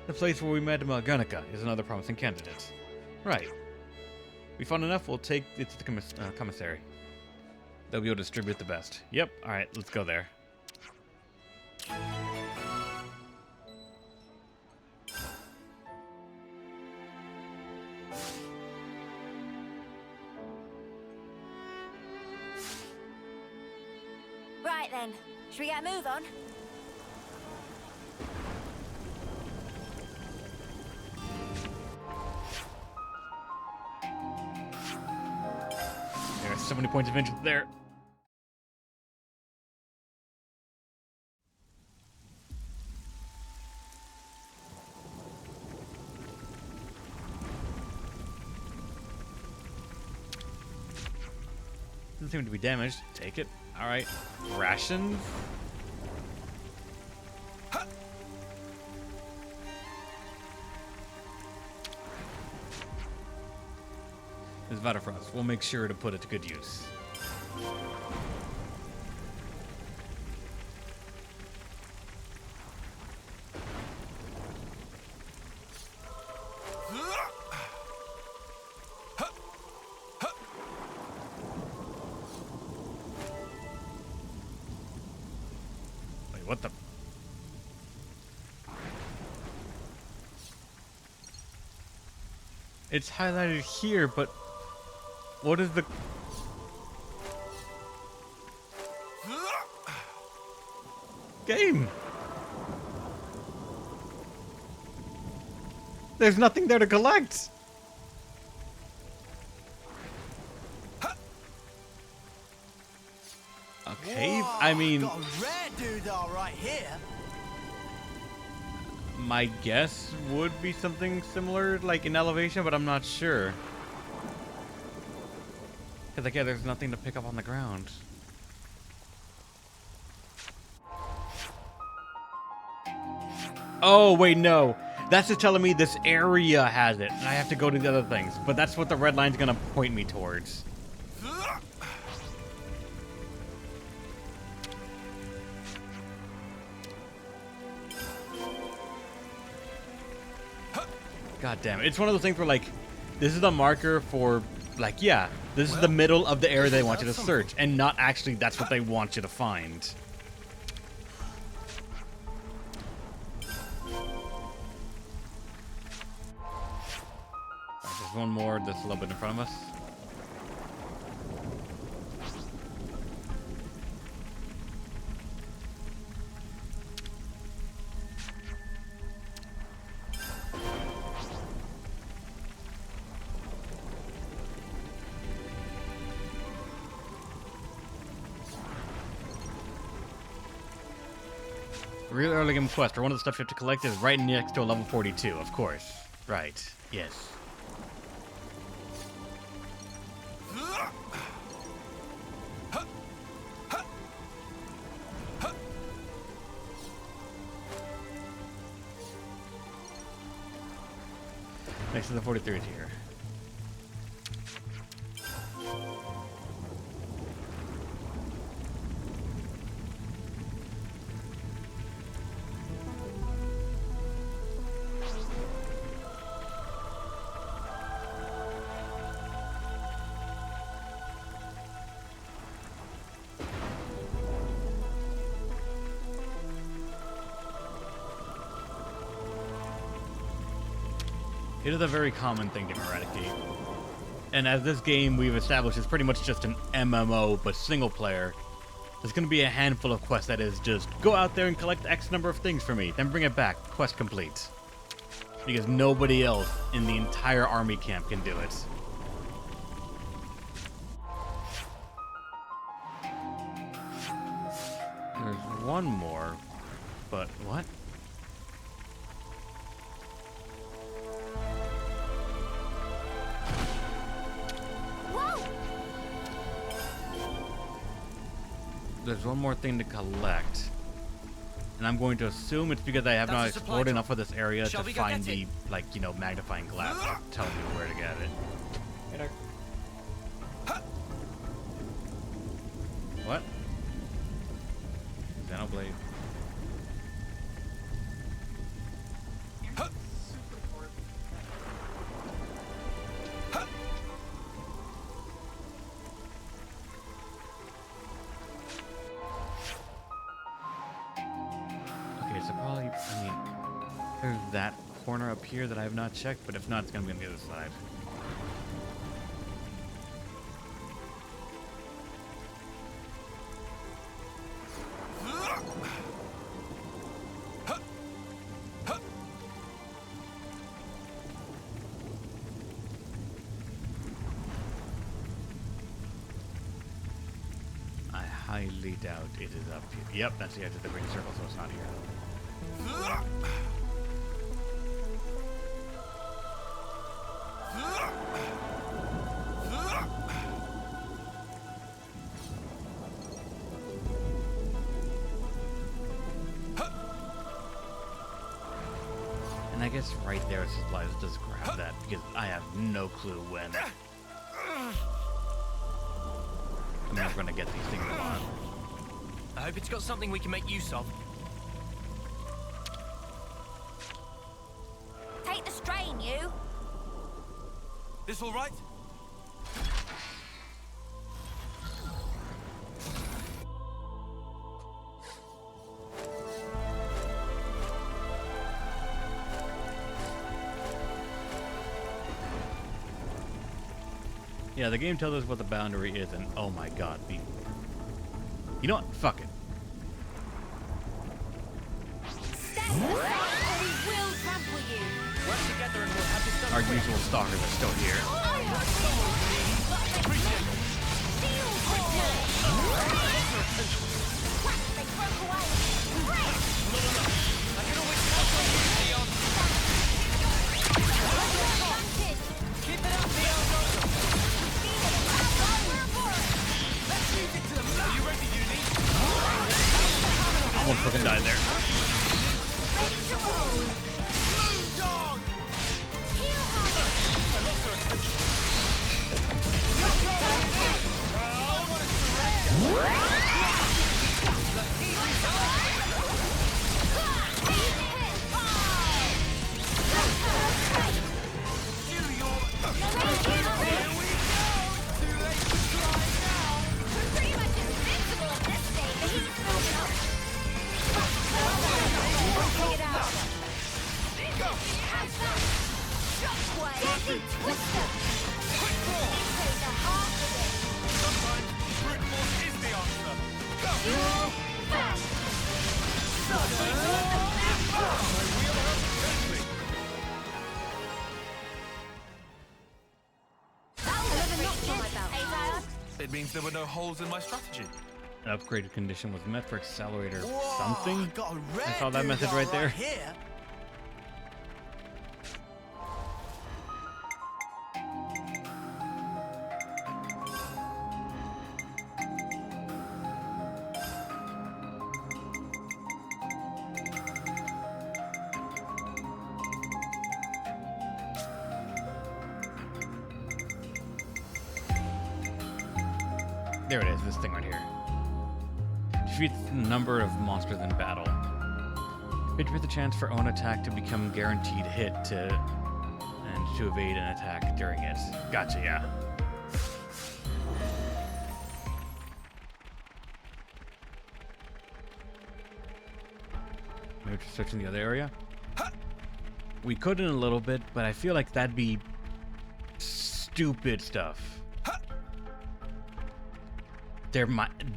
The place where we met Guernica is another promising candidate. Right. We found enough, we'll take it to the commissary. They'll be able to distribute the best. Yep. All right, let's go there. Right then, should we get a move on? There's so many points of interest there. Doesn't seem to be damaged. Take it. All right. Rations. It's better for us. We'll make sure to put it to good use. Wait, what the? It's highlighted here, but what is the... game? There's nothing there to collect. Okay, Whoa, I mean, got a rare doodah right here. my guess would be something similar, like in elevation, but I'm not sure. Because, like, yeah, there's nothing to pick up on the ground. Oh, wait, no. That's just telling me this area has it, and I have to go to the other things. But that's what the red line's gonna point me towards. God damn it. It's one of those things where, like, this is the marker for, like, yeah, this is the middle of the area they want you to search, and not actually that's what they want you to find. Alright, there's one more that's a little bit in front of us. Real early game quest, or one of the stuff you have to collect is right next to a level 42, of course. Right, yes. Next to the 43 is here. It is a very common thing to eradicate. And as this game we've established is pretty much just an MMO, but single player, there's going to be a handful of quests that is just go out there and collect X number of things for me, then bring it back, quest complete. Because nobody else in the entire army camp can do it. There's one more, but what? There's one more thing to collect. And I'm going to assume it's because I have not explored enough of this area to find the, like, you know, magnifying glass that tells me where to get it. Hey, Dark. What? Xenoblade. that corner up here that I have not checked, but if not, it's gonna be on the other side. I highly doubt it is up here. Yep, that's the edge of the green circle, so it's not here. And I guess right there is supplies. Just grab that because I have no clue when I'm never gonna get these things on. I hope it's got something we can make use of. Take the strain, you. This all right? Yeah, the game tells us what the boundary is, and oh my god, the... You know what? Fuck it. Stand aside or we will trample you. Work together and we'll have this done Our quick. usual stalkers are still here. I heard someone steel ball. Whack, they broke away. Break. I can always count on you, Leon. Planted. Keep it up, Leon. Let's use it to the Are you ready, Uni? I won't fucking die there. ready to roll. Heel hug. We're pretty much invincible at this stage. The heat's building up. Take it out. How's that? Shockwave. Deadly twister. Into the heart of it. Sometimes brute force is the answer. You fast. That was another notch on my belt. Hey, Tyler. It means there were no holes in my strategy. An upgraded condition was met for accelerator Whoa, something. got a rare I saw that message doodah right there. Here. There it is, this thing right here. Defeat the number of monsters in battle. Increase the chance for own attack to become guaranteed hit and to evade an attack during it. Gotcha, yeah. Maybe just searching the other area. We could in a little bit, but I feel like that'd be stupid stuff.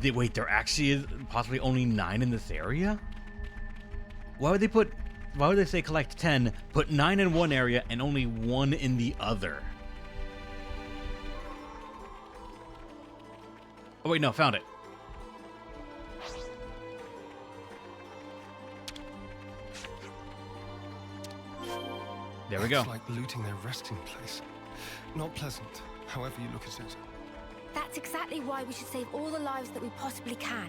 Wait, there actually is possibly only 9 in this area? Why would they say collect 10, put 9 in one area and only 1 in the other? Oh wait, no, found it. There we go. It's like looting their resting place. Not pleasant, however you look at it. That's exactly why we should save all the lives that we possibly can.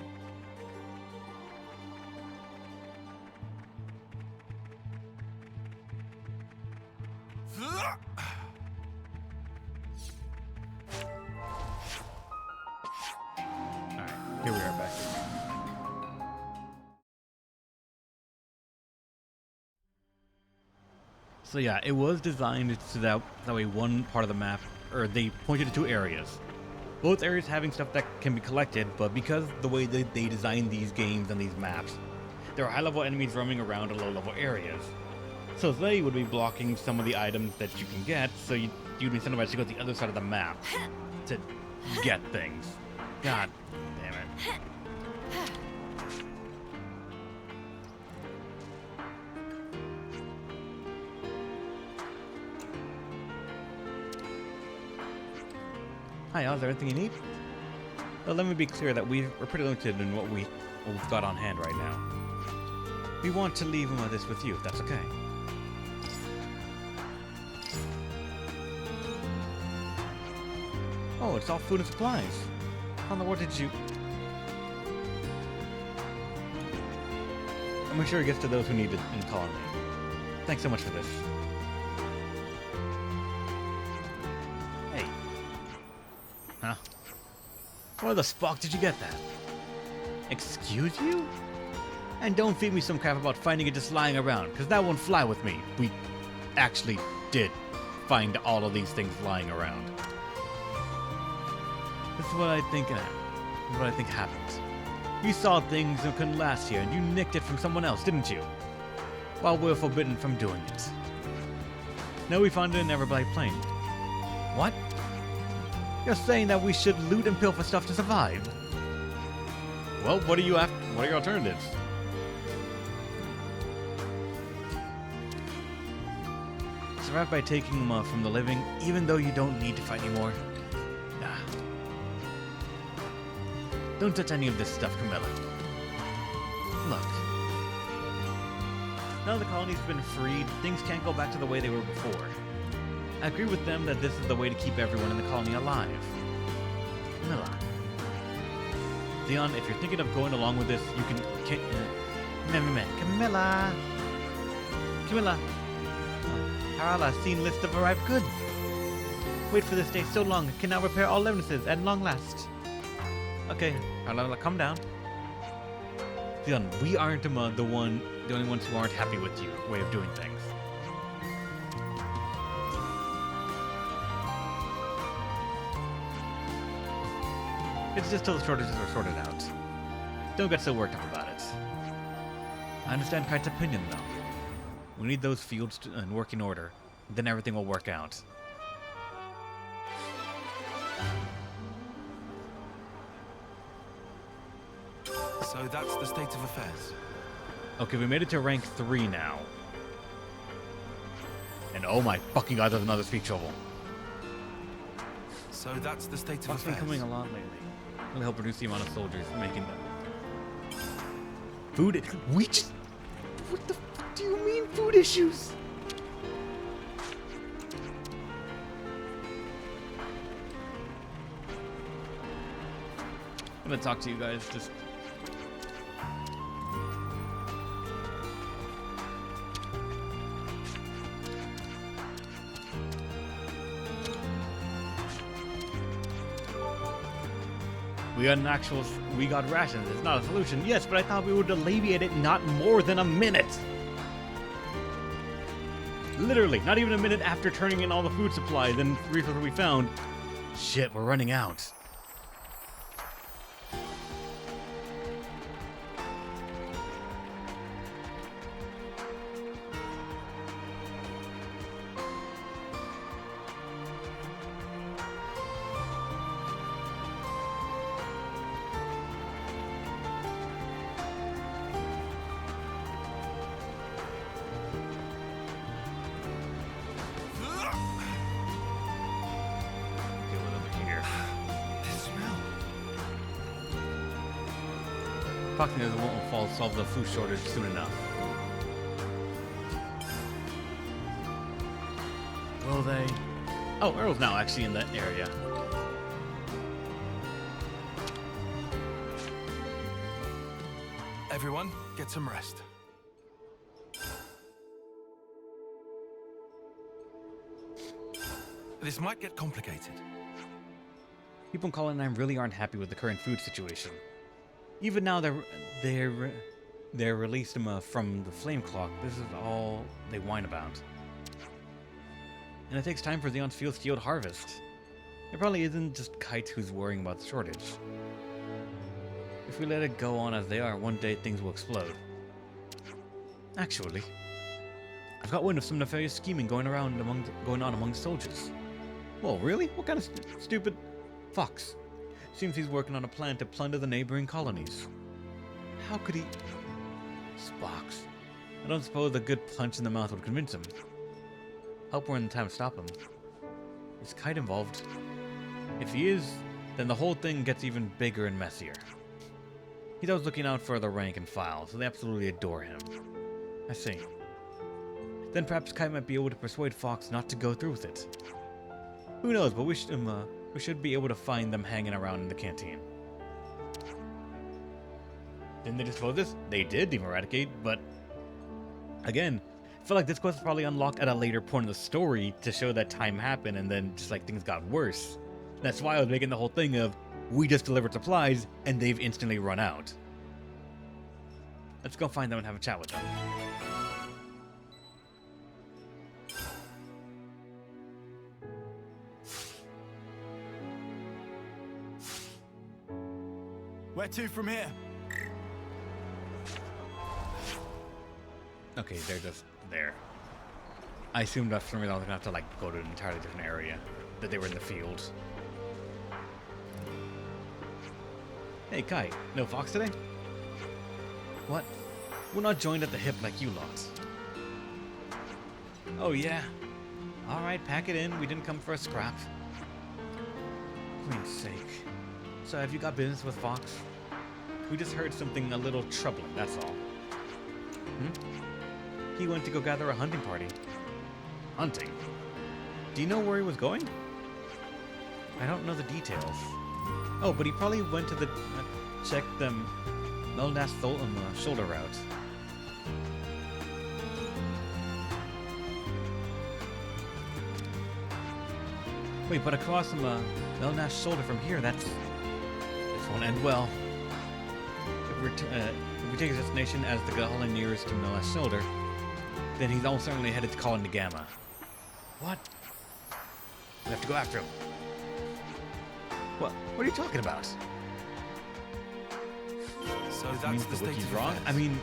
Alright, here we are back. So yeah, it was designed so that way one part of the map, or they pointed to 2 areas. Both areas having stuff that can be collected, but because the way that they designed these games and these maps, there are high-level enemies roaming around in low-level areas. So they would be blocking some of the items that you can get, so you'd be incentivized to go to the other side of the map to get things. God damn it. Hi, is there anything you need? Well, let me be clear that we're pretty limited in what we've got on hand right now. We want to leave this with you, if that's okay. Oh, it's all food and supplies. How in the world did you... I'll make sure it gets to those who need it in the colony. Thanks so much for this. Hey. Huh? Where the fuck did you get that? Excuse you? And don't feed me some crap about finding it just lying around, because that won't fly with me. We actually did find all of these things lying around. This is what I think happened. You saw things that couldn't last here, and you nicked it from someone else, didn't you? While we're forbidden from doing it. Now we found it in Everblight Plain. What? You're saying that we should loot and pilfer stuff to survive? Well, what are your alternatives? Survive by taking them from the living, even though you don't need to fight anymore? Nah. Don't touch any of this stuff, Camilla. Look. Now the colony's been freed, things can't go back to the way they were before. I agree with them that this is the way to keep everyone in the colony alive. Camilla. Leon, if you're thinking of going along with this, you can... Camilla! Camilla! Harala, seen list of arrived goods. Wait for this day so long, it can now repair all illnesses at long last. Okay, Harala, calm down. Leon, we aren't the only ones who aren't happy with your way of doing things. It's just till the shortages are sorted out. Don't get so worked up about it. I understand Kite's opinion, though. We need those fields in working order, then everything will work out. So that's the state of affairs. Okay, we made it to rank 3 now. And oh my fucking god, there's another speech bubble. So that's the state of What's been affairs. coming a lot lately? Really help reduce the amount of soldiers making them. Food? We just... What the fuck do you mean food issues? I'm gonna talk to you guys, just... We got rations. It's not a solution. Yes, but I thought we would alleviate it not more than a minute. Literally, not even a minute after turning in all the food supplies and resources we found. Shit, we're running out. Fucking it won't solve the food shortage soon enough. Will they? Oh, Earl's now actually in that area. Everyone, get some rest. This might get complicated. People in Colin and I really aren't happy with the current food situation. Even now they're released him from the flame clock. This is all they whine about. And it takes time for Xeon's fields to yield harvest. It probably isn't just Kite who's worrying about the shortage. If we let it go on as they are, one day things will explode. Actually, I've got wind of some nefarious scheming going on among soldiers. Whoa, really? What kind of stupid... Fox. Seems he's working on a plan to plunder the neighboring colonies. How could he... Spox. I don't suppose a good punch in the mouth would convince him. Hope we're in time to stop him. Is Kite involved? If he is, then the whole thing gets even bigger and messier. He's always looking out for the rank and file, so they absolutely adore him. I see. Then perhaps Kite might be able to persuade Fox not to go through with it. Who knows, but we should be able to find them hanging around in the canteen. Didn't they dispose this? They did eradicate, but... Again, I feel like this quest was probably unlocked at a later point in the story to show that time happened and then just like things got worse. That's why I was making the whole thing of, we just delivered supplies and they've instantly run out. Let's go find them and have a chat with them. Where to from here? Okay, they're just there. I assumed that for some reason I was gonna have to like go to an entirely different area. That they were in the field. Hey Kite, no Fox today? What? We're not joined at the hip like you lot. Oh yeah. Alright, pack it in. We didn't come for a scrap. Queen's sake. So have you got business with Fox? We just heard something a little troubling, that's all. He went to go gather a hunting party. Hunting? Do you know where he was going? I don't know the details. Oh, but he probably went to the... check the Melnash shoulder route. Wait, but across from Melnash shoulder from here, this won't end well. If we take his destination as the gully nearest to Melnash shoulder, then he's almost certainly headed to Colony Gamma. What? We have to go after him. What are you talking about? So This that's means the the state wiki's of wrong? affairs. I mean,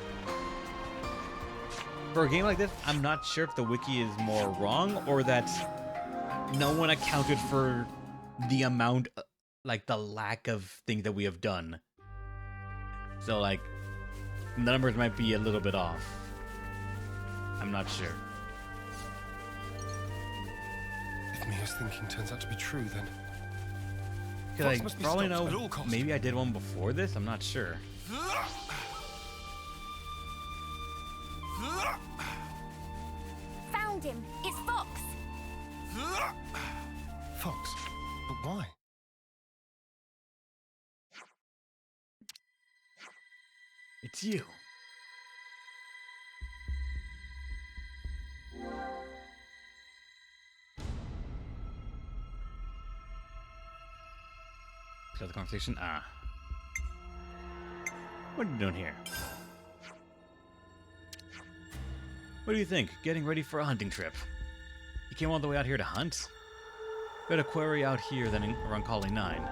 for a game like this, I'm not sure if the wiki is more wrong or that no one accounted for the amount, like the lack of things that we have done. So like, the numbers might be a little bit off. I'm not sure. If Mia's thinking turns out to be true, then... Because Fox I must be probably stopped know, at all costs. maybe I did one before this, I'm not sure. Found him. It's Fox. Fox? But why? It's you. Start the conversation? What are you doing here? What do you think? Getting ready for a hunting trip. You came all the way out here to hunt? Better quarry out here than around Colony 9.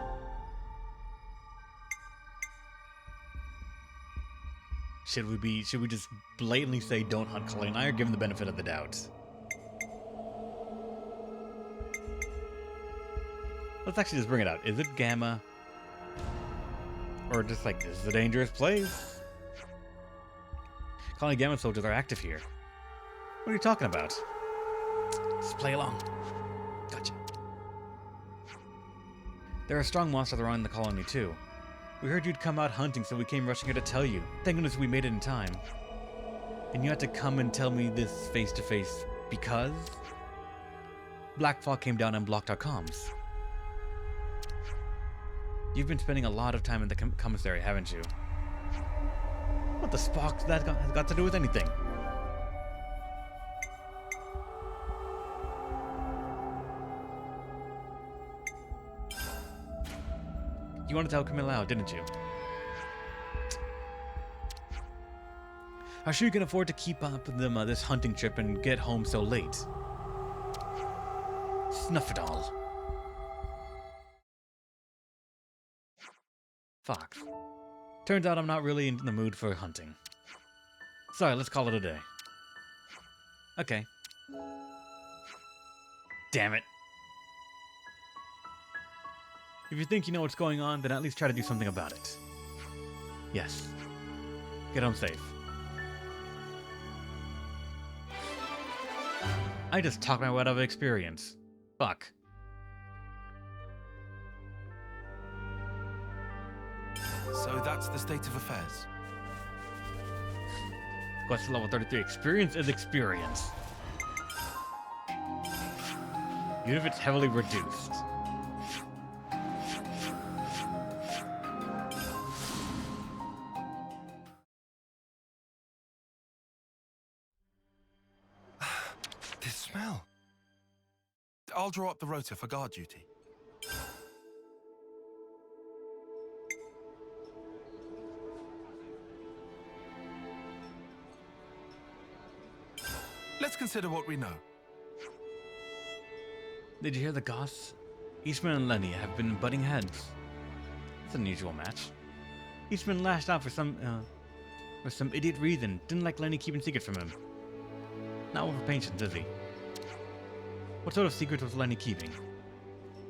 Should we just blatantly say don't hunt Colony 9 or give him the benefit of the doubt? Let's actually just bring it out. Is it Gamma? Or just like, this is a dangerous place? Colony Gamma soldiers are active here. What are you talking about? Just play along. Gotcha. There are strong monsters around the colony too. We heard you'd come out hunting, so we came rushing here to tell you. Thank goodness we made it in time. And you had to come and tell me this face to face because Black Fog came down and blocked our comms. You've been spending a lot of time in the commissary, haven't you? What the Spock has got to do with anything? You wanted to tell Camilla out, didn't you? How sure you can afford to keep up with them this hunting trip and get home so late? Snuff it all. Fox. Turns out I'm not really in the mood for hunting. Sorry, let's call it a day. Okay. Damn it. If you think you know what's going on, then at least try to do something about it. Yes. Get home safe. I just talked my way out of experience. Fuck. So that's the state of affairs. Quest level 33. Experience is experience. Even if it's heavily reduced. This smell. I'll draw up the rota for guard duty. Let's consider what we know. Did you hear the goss? Eastman and Lenny have been butting heads. It's an unusual match. Eastman lashed out for some idiot reason. Didn't like Lenny keeping secrets from him. Not over patience, is he? What sort of secret was Lenny keeping?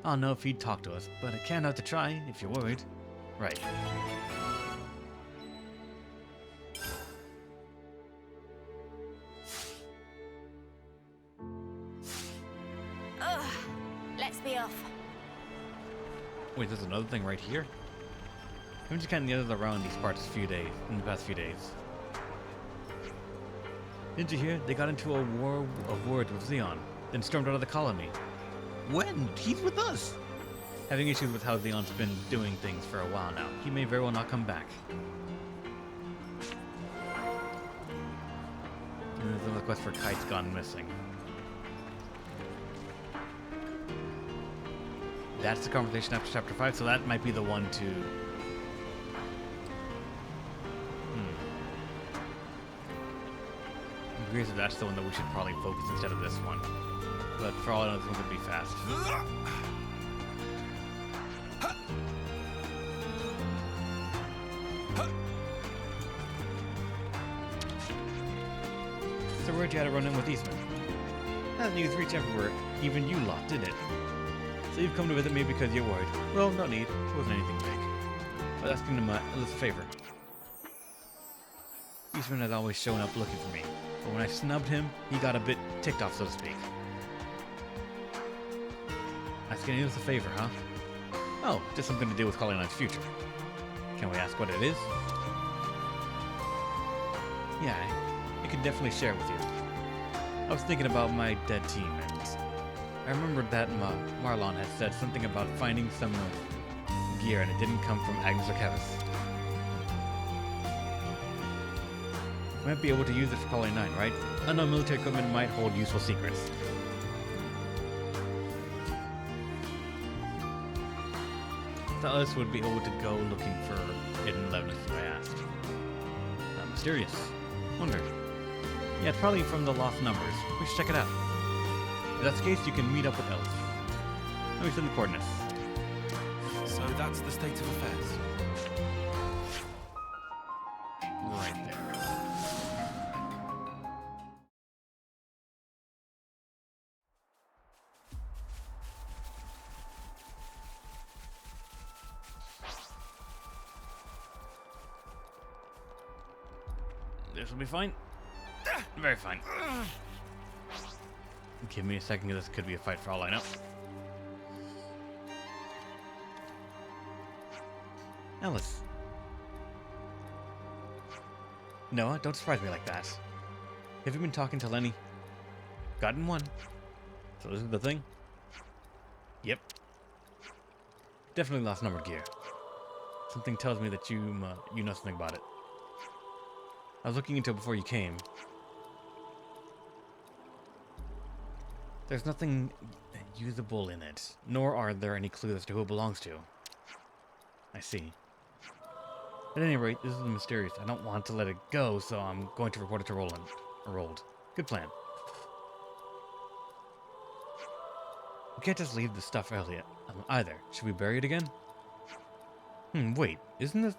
I don't know if he'd talk to us, but it can't hurt to try, if you're worried. Right. Ugh. Let's be off. Wait, there's another thing right here? Haven't you kind of around these parts in the past few days? Didn't you hear? They got into a war of words with Xeon, then stormed out of the colony. When? He's with us! Having issues with how Xeon's been doing things for a while now. He may very well not come back. And there's another quest for Kite's gone missing. That's the conversation after chapter 5, so that might be the one to... I'm curious if that's the one that we should probably focus instead of this one. But for all I know, this one would be fast. So where'd you had to run in with Eastman? That news reached everywhere, even you lot, didn't it? So you've come to visit me because you're worried. Well, no need. It wasn't anything big. But asking him a little favor. Eastman has always shown up looking for me. But when I snubbed him, he got a bit ticked off, so to speak. Asking you a favor, huh? Oh, just something to do with Calling Nine's future. Can we ask what it is? Yeah, I can definitely share with you. I was thinking about my dead team, and I remembered that Marlon had said something about finding some gear, and it didn't come from Agnes or Kevis. We might be able to use it for Calling 9, right? Unknown military equipment might hold useful secrets. Thought us would be able to go looking for hidden evidence if I asked. Mysterious. Wonder. Yeah, it's probably from the lost numbers. We should check it out. If that's the case, you can meet up with Ellis. Let me send the coordinates. So that's the state of affairs. Right there. This will be fine. Very fine. Give me a second, this could be a fight for all I know. Alice. Noah, don't surprise me like that. Have you been talking to Lenny? Gotten one. So this is the thing? Yep. Definitely lost numbered gear. Something tells me that you know something about it. I was looking into it before you came. There's nothing usable in it, nor are there any clues as to who it belongs to. I see. At any rate, this is mysterious. I don't want to let it go, so I'm going to report it to Rold. Good plan. We can't just leave the stuff early either. Should we bury it again? Wait. Isn't this...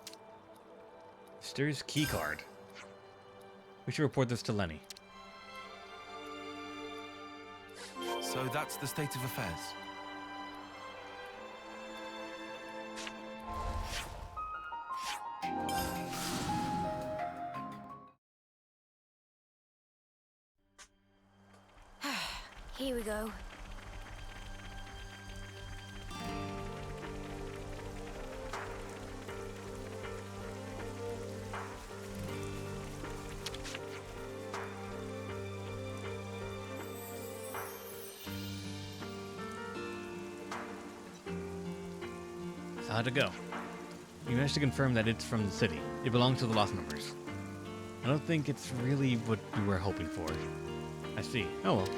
mysterious key card? We should report this to Lenny. So that's the state of affairs. Here we go. So how'd it go? You managed to confirm that it's from the city. It belongs to the Lost Members. I don't think it's really what we were hoping for. I see. Oh well.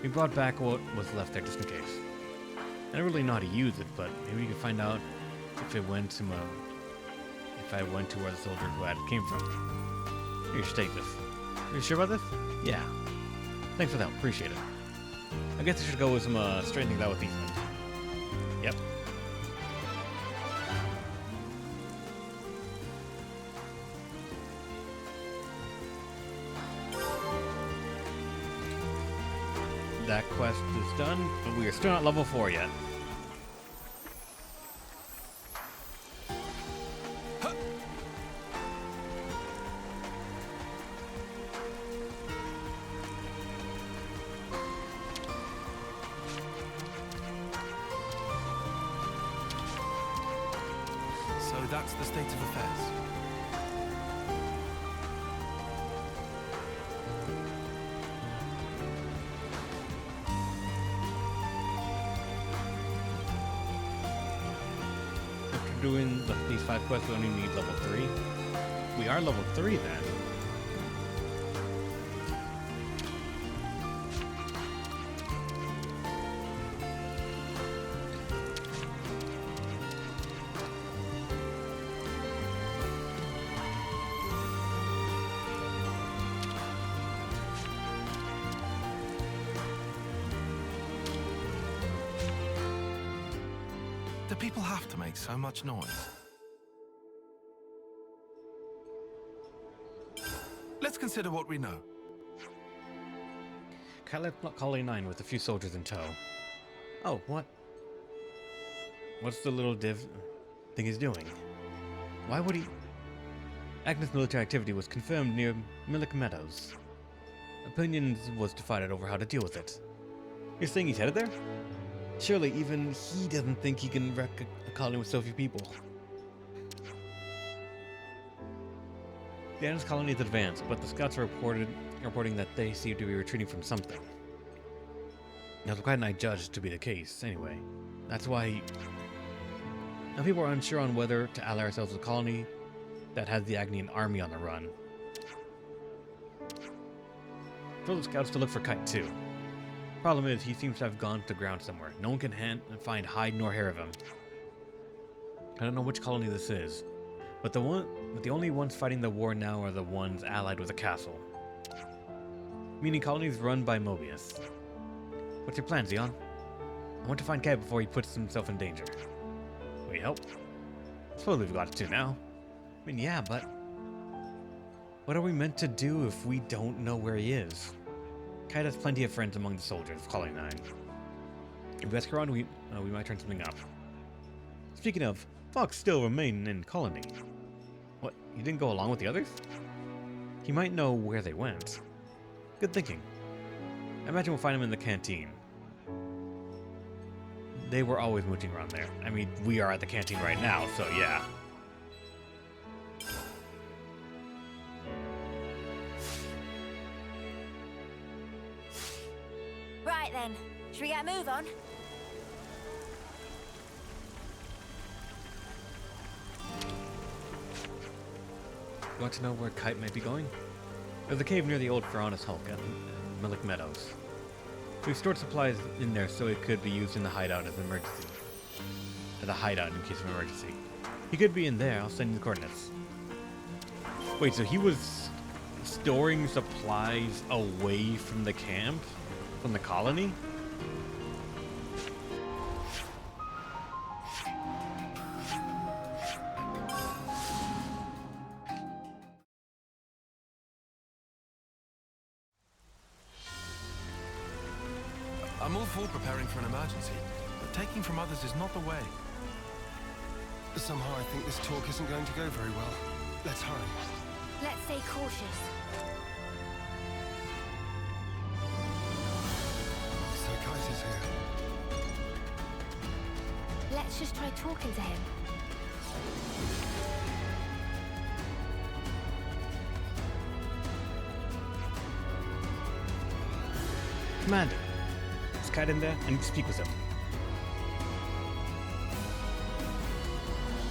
We brought back what was left there just in case. I don't really know how to use it, but maybe we can find out if it went to if I went to where the soldier who had it came from. Here, you should take this. Are you sure about this? Yeah. Thanks for the help. Appreciate it. I guess I should go with some straightening out with these ones. Yep. That quest is done, but we are still not level 4 yet. So that's the state of affairs. After doing these 5 quests, we only need level 3. We are level 3 then. Do people have to make so much noise? Let's consider what we know. Khaled Colony 9 with a few soldiers in tow. Oh, what? What's the little div thing he's doing? Why would he... Agnes military activity was confirmed near Millick Meadows. Opinions was divided over how to deal with it. You're saying he's headed there? Surely even he doesn't think he can wreck a colony with so few people. The Agnes colony is advanced, but the scouts are reporting that they seem to be retreating from something. Now, the and I judged to be the case, anyway. That's why... Now people are unsure on whether to ally ourselves with a colony that has the Agnian army on the run. Told the scouts to look for Kite too. Problem is, he seems to have gone to ground somewhere. No one can find hide nor hair of him. I don't know which colony this is, but the only ones fighting the war now are the ones allied with the castle. Meaning colonies run by Mobius. What's your plan, Xeon? I want to find Kite before he puts himself in danger. Will you help? Suppose we've got it too now. I mean, yeah, but what are we meant to do if we don't know where he is? Kite has plenty of friends among the soldiers of Colony 9. If we ask around, we might turn something up. Speaking of, Fox still remain in Colony. What, he didn't go along with the others? He might know where they went. Good thinking. I imagine we'll find him in the canteen. They were always mooching around there. I mean, we are at the canteen right now, so yeah. Right then, should we get a move on? You want to know where Kite might be going? There's a cave near the old Piranha's Hulk at Millick Meadows. We've stored supplies in there so it could be used in the hideout as an emergency. As a hideout in case of emergency. He could be in there. I'll send you the coordinates. Wait, so he was storing supplies away from the camp? From the colony? preparing for an emergency, but taking from others is not the way. Somehow I think this talk isn't going to go very well. Let's hurry. Let's stay cautious. So Kite is here. Let's just try talking to him. Commander, is Kite in there? I need to speak with him.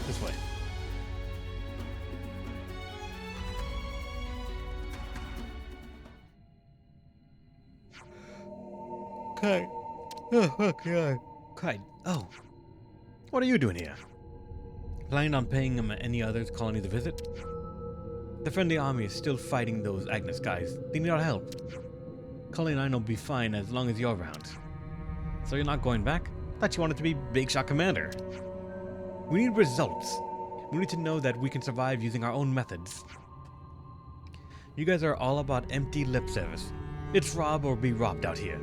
This way. Kite. Oh, God. Kite. Oh. What are you doing here? Planning on paying him any others colonies a visit? The friendly army is still fighting those Agnes guys. They need our help. Colony 9 will be fine as long as you're around. So you're not going back? Thought you wanted to be Big Shot Commander. We need results. We need to know that we can survive using our own methods. You guys are all about empty lip service. It's rob or be robbed out here.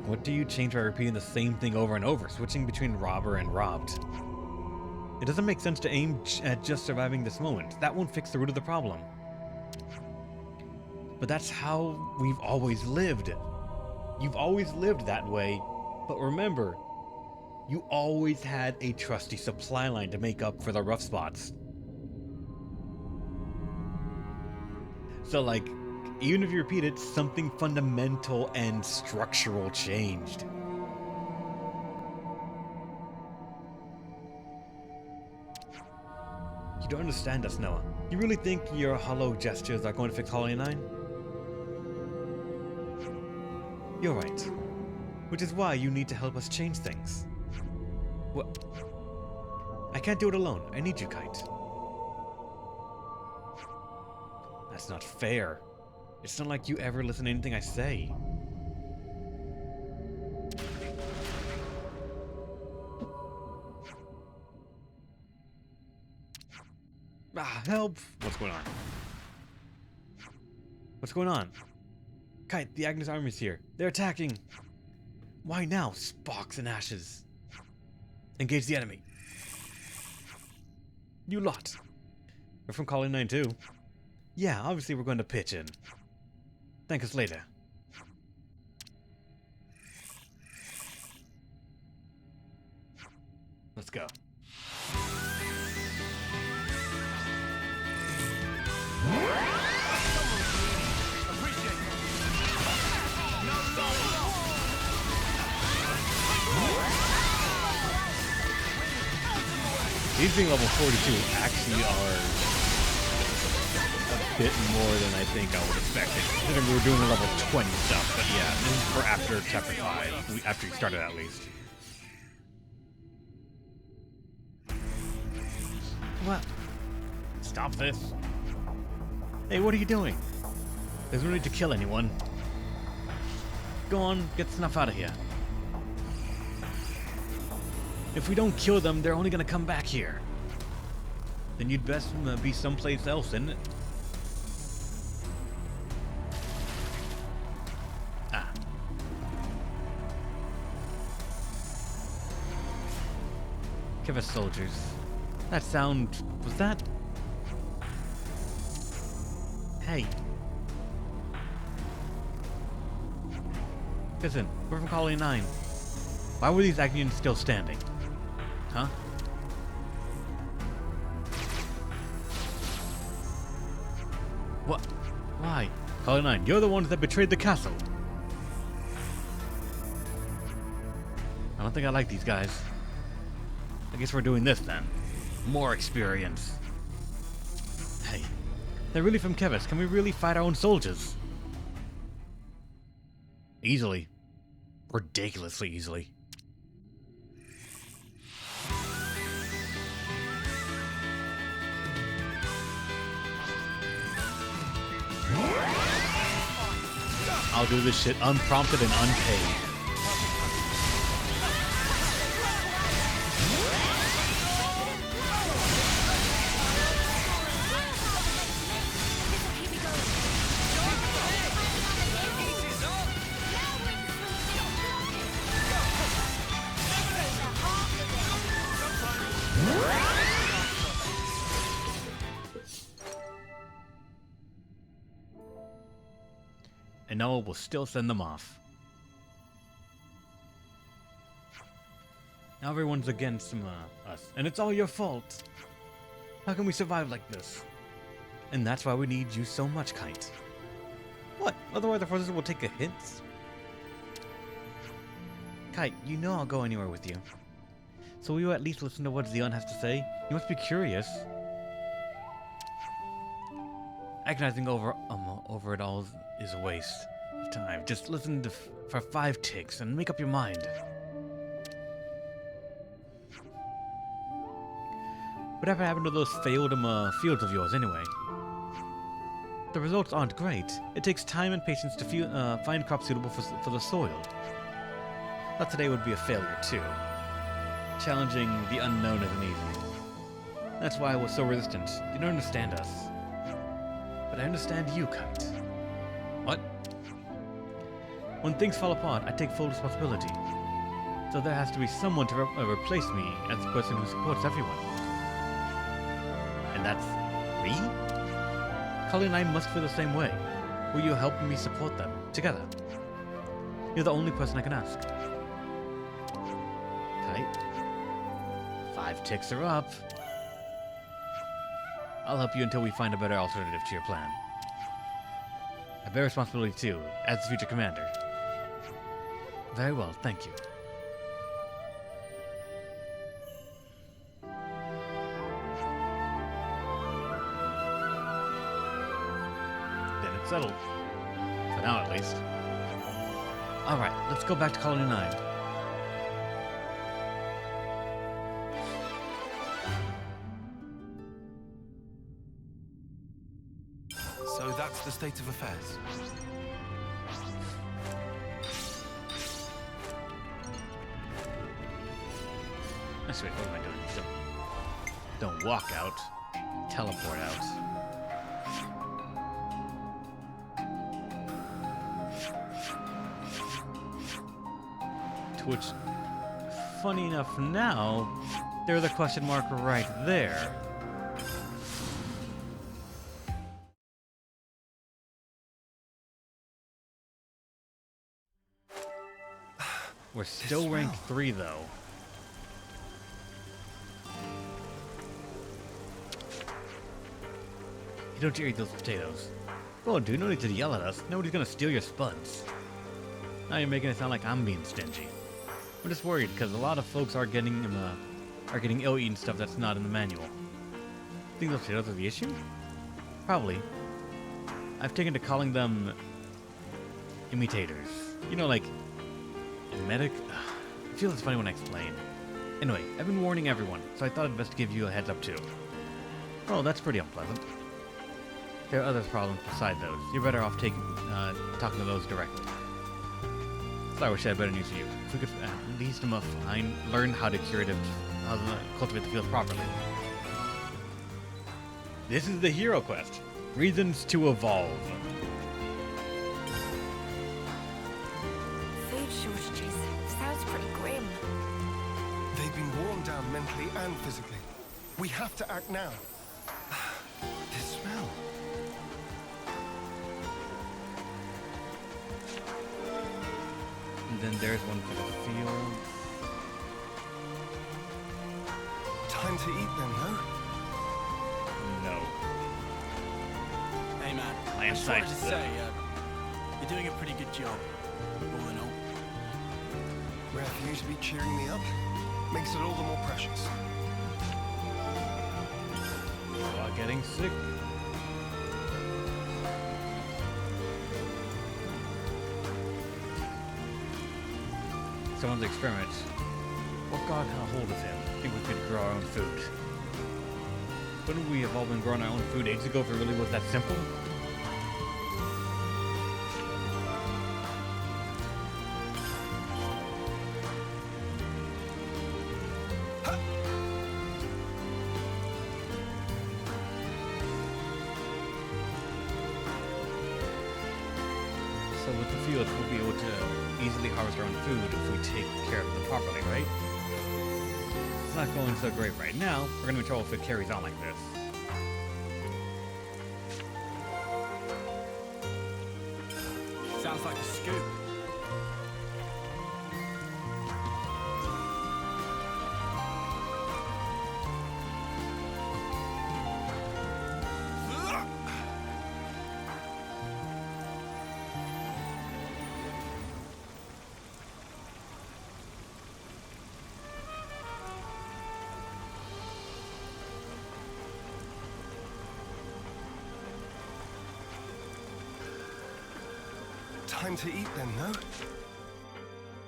What do you change by repeating the same thing over and over, switching between robber and robbed? It doesn't make sense to aim at just surviving this moment. That won't fix the root of the problem. But that's how we've always lived. You've always lived that way, but remember, you always had a trusty supply line to make up for the rough spots. So like, even if you repeat it, something fundamental and structural changed. You don't understand us, Noah. You really think your hollow gestures are going to fix Colony 9? You're right. Which is why you need to help us change things. What? I can't do it alone. I need you, Kite. That's not fair. It's not like you ever listen to anything I say. Ah, help! What's going on? What's going on? Kite, the Agnes army's here. They're attacking. Why now, sparks and ashes? Engage the enemy. You lot. We're from Colony 9 too. Yeah, obviously we're going to pitch in. Thank us later. Let's go. These being level 42 actually are a bit more than I think I would expect. Considering we were doing the level 20 stuff, but yeah, this is for after chapter 5, after you started at least. What? Stop this. Hey, what are you doing? There's no need to kill anyone. Go on, get snuff out of here. If we don't kill them, they're only gonna come back here. Then you'd best be someplace else, isn't it? Ah. Give us soldiers. That sound... was that... Hey. Listen, we're from Colony 9. Why were these Agnians still standing? Huh? What? Why? Colony 9, you're the ones that betrayed the castle. I don't think I like these guys. I guess we're doing this then. More experience. Hey, they're really from Kevis. Can we really fight our own soldiers? Easily. Ridiculously easily. I'll do this shit unprompted and unpaid. and Noah will still send them off. Now everyone's against us, and it's all your fault. How can we survive like this? And that's why we need you so much, Kite. What? Otherwise the forces will take a hint? Kite, you know I'll go anywhere with you. So will you at least listen to what Xeon has to say? You must be curious. Agonizing over it all is a waste of time. Just listen for 5 ticks and make up your mind. Whatever happened to those failed fields of yours anyway? The results aren't great. It takes time and patience to find crops suitable for the soil. Thought today would be a failure too. Challenging the unknown isn't easy. That's why I was so resistant. You don't understand us. But I understand you, Kite. What? When things fall apart, I take full responsibility. So there has to be someone to replace me as the person who supports everyone. And that's me? Cully and I must feel the same way. Will you help me support them together? You're the only person I can ask. Kite? 5 ticks are up. I'll help you until we find a better alternative to your plan. I bear responsibility too, as the future commander. Very well, thank you. Then it's settled. For now, at least. Alright, let's go back to Colony 9. So that's the state of affairs. That's right, what am I doing? Don't walk out. Teleport out. To which, funny enough now, there's a question mark right there. We're still ranked 3, though. You don't dare eat those potatoes. Oh, dude, no need to yell at us. Nobody's gonna steal your spuds. Now you're making it sound like I'm being stingy. I'm just worried because a lot of folks are getting ill-eaten stuff that's not in the manual. Think those potatoes are the issue? Probably. I've taken to calling them imitators. You know, like medic. I feel it's funny when I explain. Anyway, I've been warning everyone, so I thought it'd best to give you a heads up too. Oh, that's pretty unpleasant. There are other problems beside those. You're better off talking to those directly. So I wish I had better news for you. If we could at least learn how to cultivate the field properly. This is the hero quest. Reasons to evolve. Food shortages. Sounds pretty grim. They've been worn down mentally and physically. We have to act now. This smell. And then there's one for the field. Time to eat then, no? No. Hey man, I I just wanted to inside- say, you're doing a pretty good job, all in all. Rare for you to be cheering me up. Makes it all the more precious. While getting sick. Someone's experiment. What got a hold of him? I think we could grow our own food. Wouldn't we have all been growing our own food ages ago if it really was that simple? So with the fields, we'll be able to easily harvest our own food if we take care of them properly, right? It's not going so great right now. We're gonna be in trouble if it carries on like this. Sounds looks like a scoop. Time to eat then, no?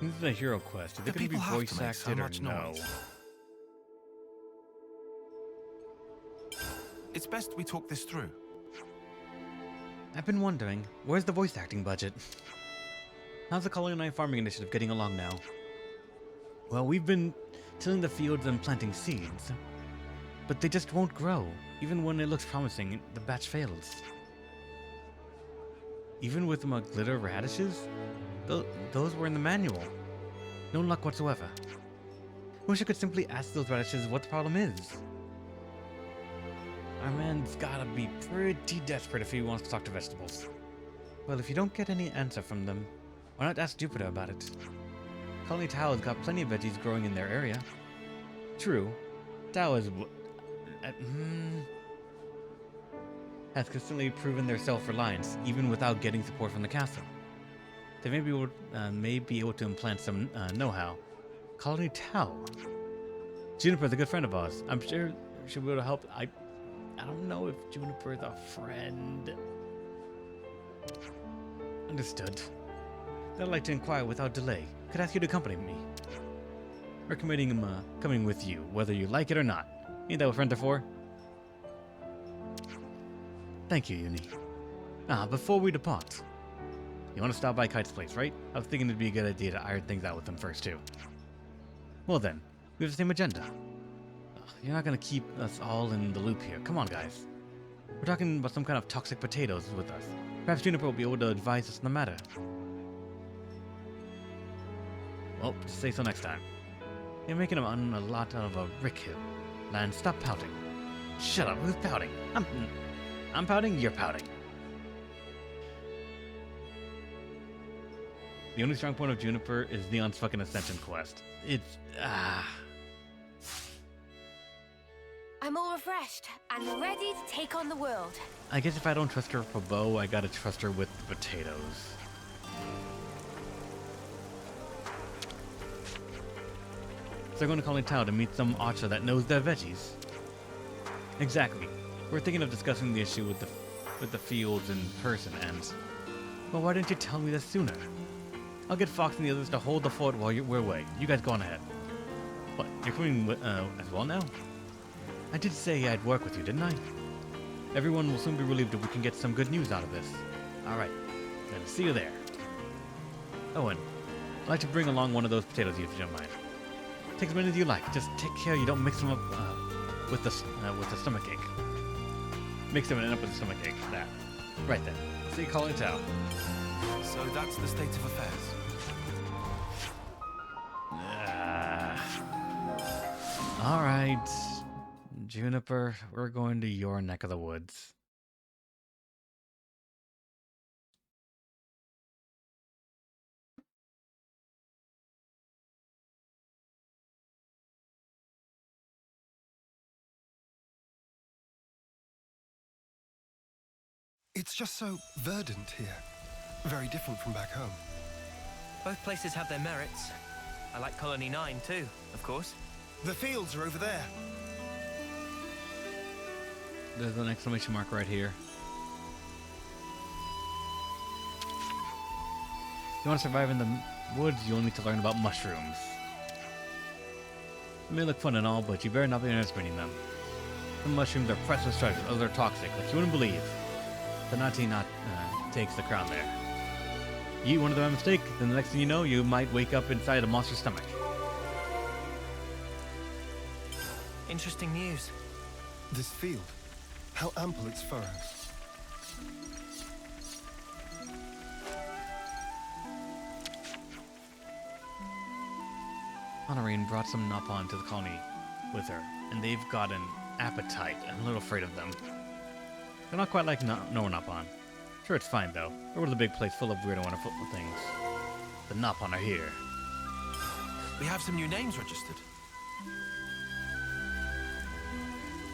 This is a hero quest. Are they Do going to be people have to voice make so acted or much no? noise? It's best we talk this through. I've been wondering, where's the voice acting budget? How's the Colony 9 farming initiative getting along now? Well, we've been tilling the fields and planting seeds, but they just won't grow. Even when it looks promising, the batch fails. Even with my glitter radishes? Those were in the manual. No luck whatsoever. Wish I could simply ask those radishes what the problem is. Our man's gotta be pretty desperate if he wants to talk to vegetables. Well, if you don't get any answer from them, why not ask Jupiter about it? Colony Tao has got plenty of veggies growing in their area. True, Tao is has consistently proven their self-reliance, even without getting support from the castle. They may be able to implant some know-how. Colony Tao. Juniper's a good friend of ours. I'm sure she'll be able to help. I don't know if Juniper's a friend. Understood. I'd like to inquire without delay. Could I ask you to accompany me? Recommending him coming with you, whether you like it or not. Ain't that what friends are for? Thank you, Uni. Before we depart, you want to stop by Kite's place, right? I was thinking it'd be a good idea to iron things out with them first, too. Well then, we have the same agenda. You're not gonna keep us all in the loop here. Come on, guys. We're talking about some kind of toxic potatoes with us. Perhaps Juniper will be able to advise us on the matter. Well, just say so next time. You're making a lot out of a Rick Hill. Lance, stop pouting. Shut up, who's pouting? I'm pouting, you're pouting. The only strong point of Juniper is Neon's fucking Ascension quest. It's, I'm all refreshed and ready to take on the world. I guess if I don't trust her for bow, I gotta trust her with the potatoes. So they're going to Colony Tao to meet some archer that knows their veggies. Exactly. We're thinking of discussing the issue with the fields in person, and well, why didn't you tell me this sooner? I'll get Fox and the others to hold the fort while we're away. You guys go on ahead. What? You're coming as well now? I did say I'd work with you, didn't I? Everyone will soon be relieved if we can get some good news out of this. All right. Then see you there. Oh, and I'd like to bring along one of those potatoes if you don't mind. Take as many as you like. Just take care you don't mix them up with the stomachache. Mix them and end up with the stomachache. That. Right then. See you, Colony Tao. So that's the state of affairs. All right, Juniper, we're going to your neck of the woods. It's just so verdant here. Very different from back home. Both places have their merits. I like Colony 9 too, of course. The fields are over there. There's an exclamation mark right here. If you want to survive in the woods, you'll need to learn about mushrooms. It may look fun and all, but you better not be underestimating them. Some mushrooms are pressed with stripes, others are toxic, like you wouldn't believe. The Nati takes the crown there. You eat one of them by mistake, then the next thing you know, you might wake up inside a monster's stomach. Interesting news. This field, how ample its furrows. Honorine brought some Napon to the colony with her, and they've got an appetite. I'm a little afraid of them. They're not quite like no Napon. Sure, it's fine though. We're with a big place full of weird and wonderful things. The Nopon are here. We have some new names registered.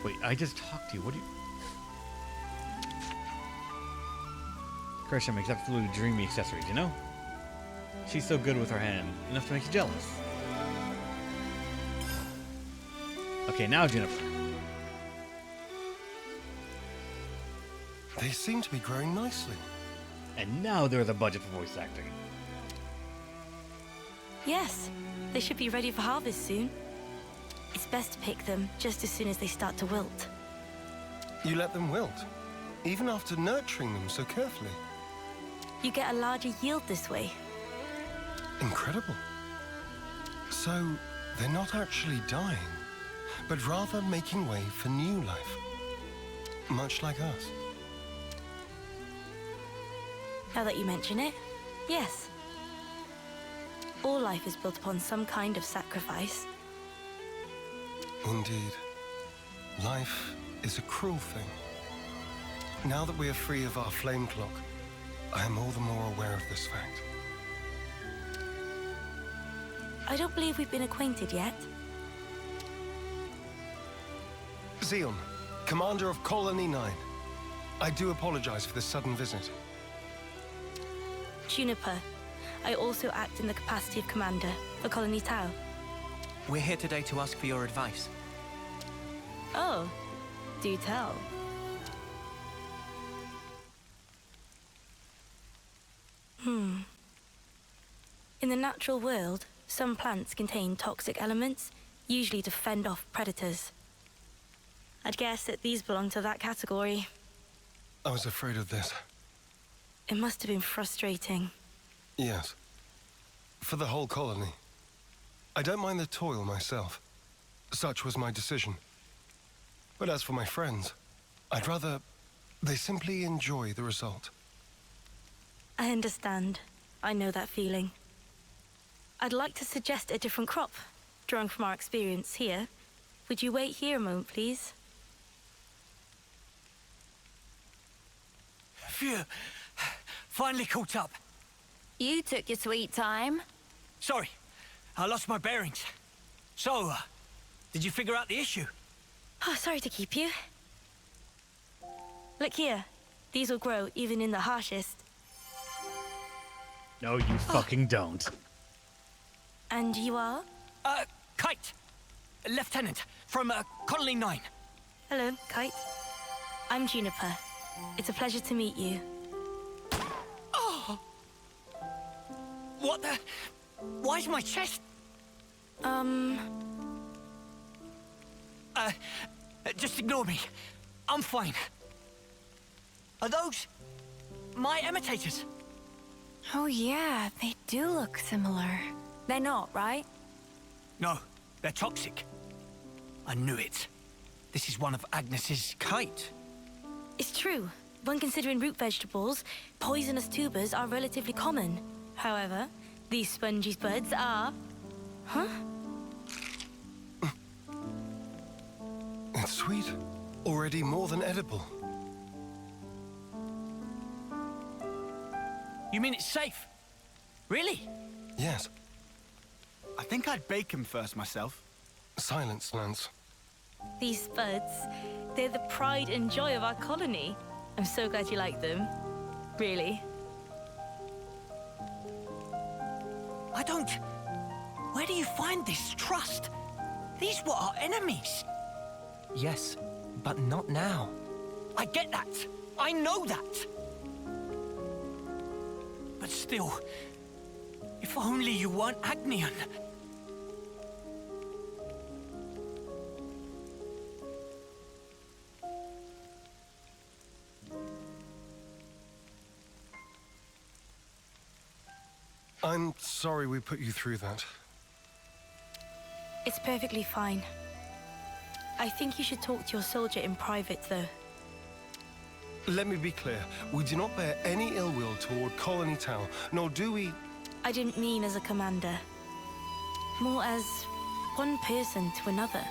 Wait, I just talked to you. What do you... Kershaw makes absolutely dreamy accessories, you know? She's so good with her hand, enough to make you jealous. Okay, now Juniper. They seem to be growing nicely. And now there's a budget for voice acting. Yes, they should be ready for harvest soon. It's best to pick them just as soon as they start to wilt. You let them wilt, even after nurturing them so carefully. You get a larger yield this way. Incredible. So, they're not actually dying, but rather making way for new life. Much like us. Now that you mention it, yes. All life is built upon some kind of sacrifice. Indeed. Life is a cruel thing. Now that we are free of our flame clock, I am all the more aware of this fact. I don't believe we've been acquainted yet. Xeon, commander of Colony 9. I do apologize for this sudden visit. Juniper, I also act in the capacity of commander for Colony Tau. We're here today to ask for your advice. Oh, do tell. In the natural world, some plants contain toxic elements, usually to fend off predators. I'd guess that these belong to that category. I was afraid of this. It must have been frustrating. Yes. For the whole colony. I don't mind the toil myself. Such was my decision. But as for my friends, I'd rather they simply enjoy the result. I understand. I know that feeling. I'd like to suggest a different crop, drawing from our experience here. Would you wait here a moment, please? Phew. Finally caught up. You took your sweet time. Sorry, I lost my bearings. So, did you figure out the issue? Oh, sorry to keep you. Look here. These will grow even in the harshest. No, you fucking don't. And you are? Kite. Lieutenant from Colony 9. Hello, Kite. I'm Juniper. It's a pleasure to meet you. What the? Why's my chest? Just ignore me. I'm fine. Are those my imitators? Oh yeah, they do look similar. They're not, right? No, they're toxic. I knew it. This is one of Agnes's kite. It's true. When considering root vegetables, poisonous tubers are relatively common. However, these spongy buds are... Huh? It's sweet. Already more than edible. You mean it's safe? Really? Yes. I think I'd bake him first myself. Silence, Lance. These buds, they're the pride and joy of our colony. I'm so glad you like them. Really. I don't... Where do you find this trust? These were our enemies. Yes, but not now. I get that. I know that. But still, if only you weren't Agnian. I'm sorry we put you through that. It's perfectly fine. I think you should talk to your soldier in private, though. Let me be clear. We do not bear any ill will toward Colony Tau, nor do we... I didn't mean as a commander. More as one person to another.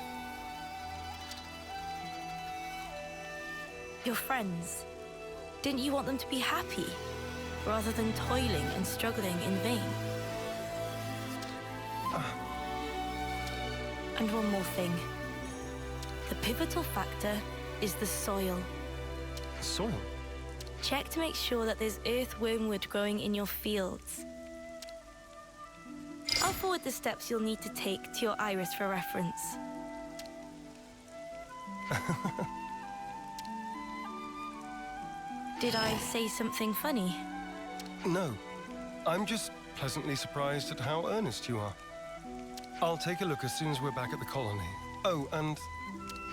Your friends. Didn't you want them to be happy, rather than toiling and struggling in vain? And one more thing. The pivotal factor is the soil. Soil? Check to make sure that there's earth wormwood growing in your fields. I'll forward the steps you'll need to take to your iris for reference. Did I say something funny? No. I'm just pleasantly surprised at how earnest you are. I'll take a look as soon as we're back at the colony. Oh, and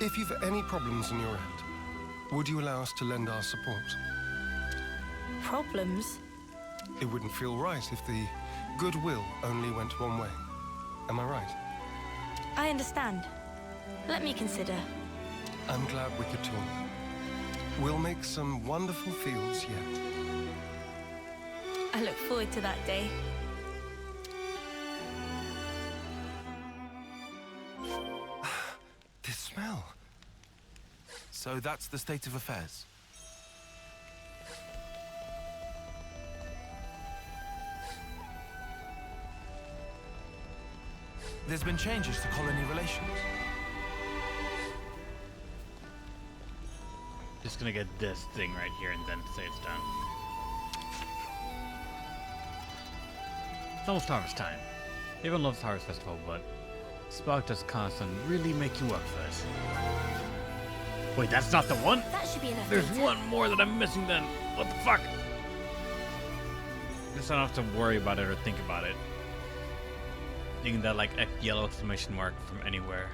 if you've any problems on your end, would you allow us to lend our support? Problems? It wouldn't feel right if the goodwill only went one way. Am I right? I understand. Let me consider. I'm glad we could talk. We'll make some wonderful fields yet. I look forward to that day. This smell. So that's the state of affairs. There's been changes to colony relations. Just gonna get this thing right here and then say it's done. It's almost harvest time. Everyone loves Harvest Festival, but Spock does constant really make you work for this. Wait, that's not the one? That should be enough. There's data. one more that I'm missing then. What the fuck? Just don't have to worry about it or think about it. Thinking that like yellow exclamation mark from anywhere.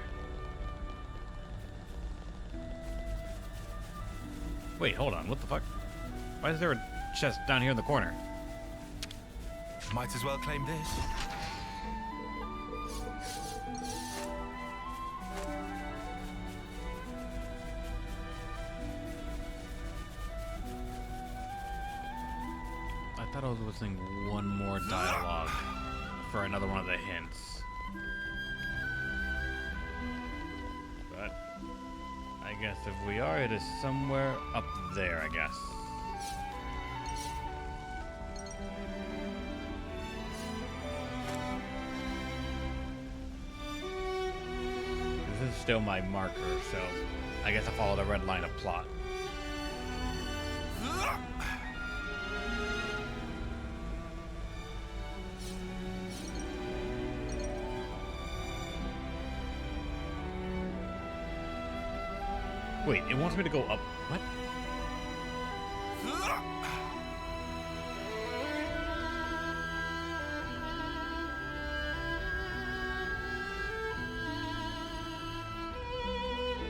Wait, hold on. What the fuck? Why is there a chest down here in the corner? Might as well claim this. I thought I was listening one more dialogue for another one of the hints. But I guess if we are, it is somewhere up there, I guess. This is still my marker, so I guess I follow the red line of plot. Wait, it wants me to go up. What?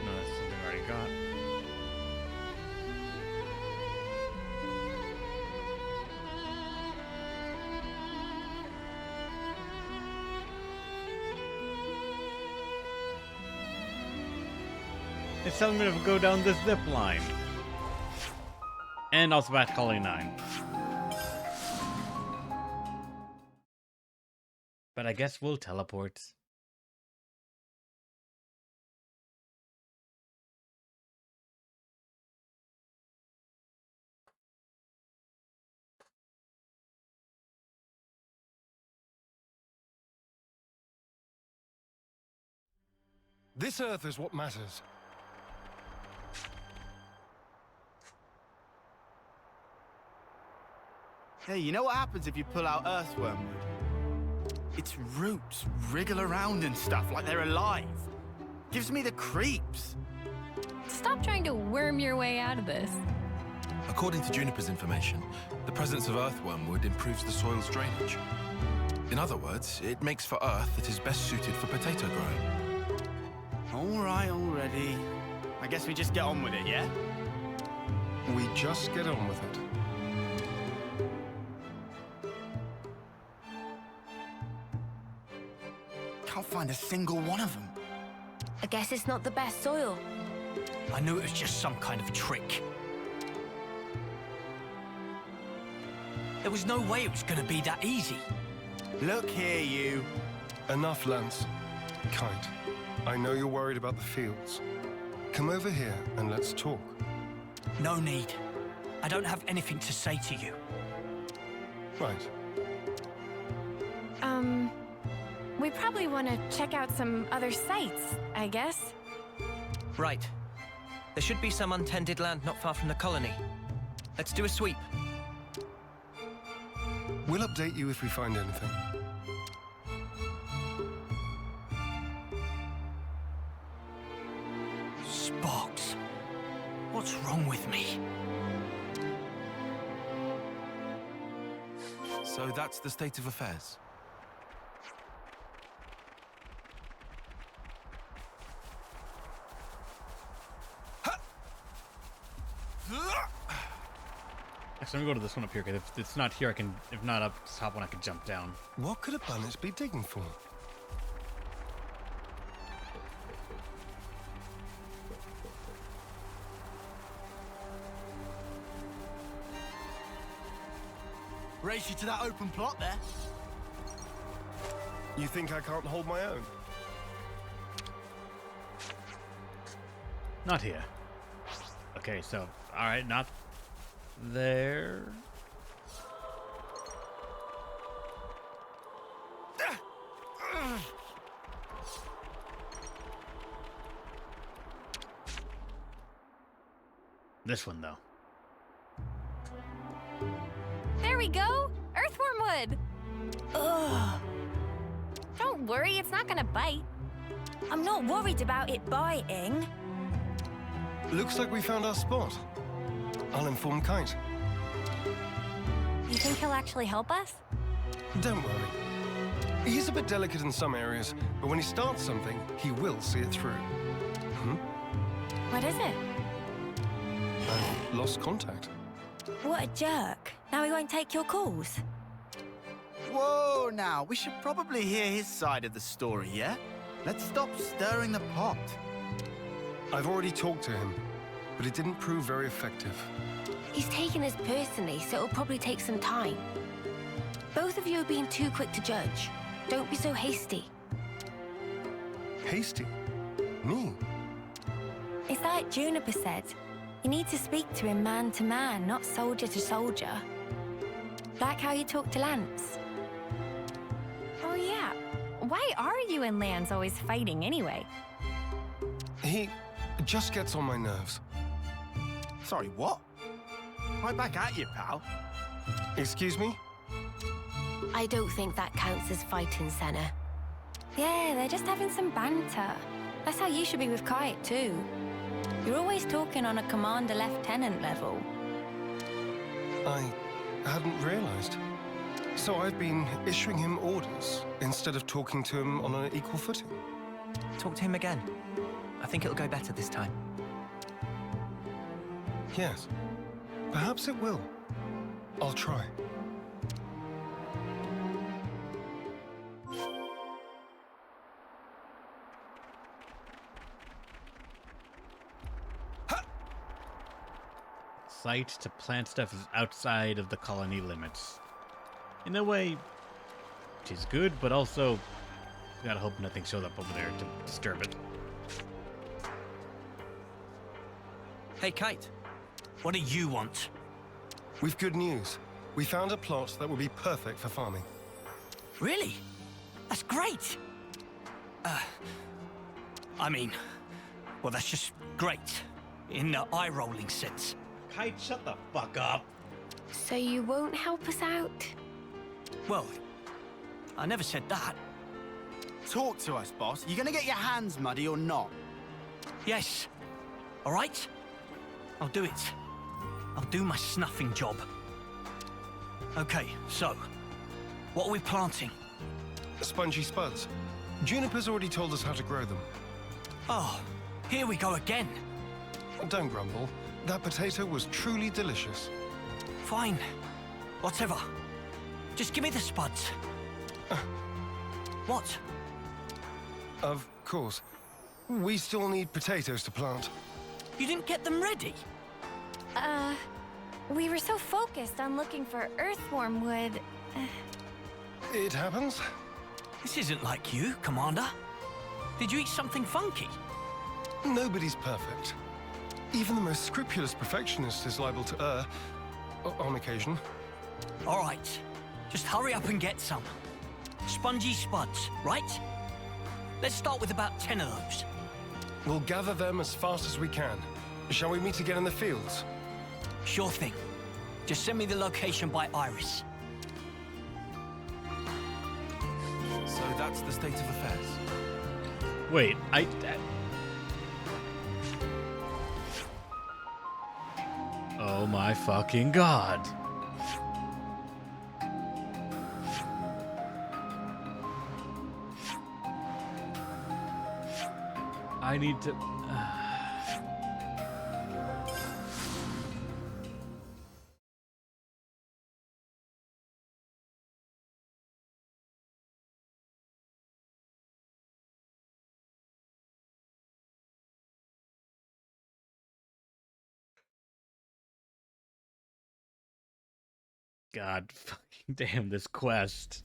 No, that's something I already got. It's telling me to go down this zip line. And also back to Colony 9. But I guess we'll teleport. This Earth is what matters. Hey, you know what happens if you pull out earthwormwood? Its roots wriggle around and stuff like they're alive. Gives me the creeps. Stop trying to worm your way out of this. According to Juniper's information, the presence of earthwormwood improves the soil's drainage. In other words, it makes for earth that is best suited for potato growing. All right already. I guess we just get on with it, yeah? We just get on with it. Can't find a single one of them. I guess it's not the best soil. I knew it was just some kind of trick. There was no way it was going to be that easy. Look here, you. Enough, Lance. Kite, I know you're worried about the fields. Come over here and let's talk. No need. I don't have anything to say to you. Right. We probably want to check out some other sites, I guess. Right. There should be some untended land not far from the colony. Let's do a sweep. We'll update you if we find anything. Sparks. What's wrong with me? So that's the state of affairs. Actually, let me go to this one up here, because if it's not here, I can... If not up top one, I can jump down. What could a bandits be digging for? Race you to that open plot there. You think I can't hold my own? Not here. Okay, so... Alright, not... there... This one, though. There we go! Earthworm wood! Ugh. Don't worry, it's not gonna bite. I'm not worried about it biting. Looks like we found our spot. I'll inform Kite. You think he'll actually help us? Don't worry. He's a bit delicate in some areas, but when he starts something, he will see it through. What is it? I've lost contact. What a jerk. Now he won't take your calls. Whoa, now, we should probably hear his side of the story, yeah? Let's stop stirring the pot. I've already talked to him, but it didn't prove very effective. He's taken us personally, so it'll probably take some time. Both of you are being too quick to judge. Don't be so hasty. Hasty? Me? It's like Juniper said. You need to speak to him man to man, not soldier to soldier. Like how you talk to Lance. Oh yeah. Why are you and Lance always fighting anyway? He just gets on my nerves. Sorry, what? Right back at you, pal. Excuse me? I don't think that counts as fighting, Senna. Yeah, they're just having some banter. That's how you should be with Kite, too. You're always talking on a commander-lieutenant level. I hadn't realized. So I've been issuing him orders instead of talking to him on an equal footing. Talk to him again. I think it'll go better this time. Yes. Perhaps it will. I'll try. Site to plant stuff is outside of the colony limits. In a way, which is good, but also, you gotta hope nothing shows up over there to disturb it. Hey, Kite. What do you want? We've good news. We found a plot that will be perfect for farming. Really? That's great! I mean, well, that's just great. In the eye-rolling sense. Kite, shut the fuck up. So you won't help us out? Well, I never said that. Talk to us, boss. You gonna get your hands muddy or not? Yes. All right? I'll do it. I'll do my snuffing job. Okay, so, what are we planting? Spongy spuds. Juniper's already told us how to grow them. Oh, here we go again. Don't grumble. That potato was truly delicious. Fine. Whatever. Just give me the spuds. What? Of course. We still need potatoes to plant. You didn't get them ready? We were so focused on looking for earthworm wood. It happens. This isn't like you, Commander. Did you eat something funky? Nobody's perfect. Even the most scrupulous perfectionist is liable to err, On occasion. All right. Just hurry up and get some. Spongy spuds, right? Let's start with about 10 of those. We'll gather them as fast as we can. Shall we meet again in the fields? Sure thing. Just send me the location by Iris. So that's the state of affairs. Wait, Oh my fucking god. I need to... God fucking damn this quest.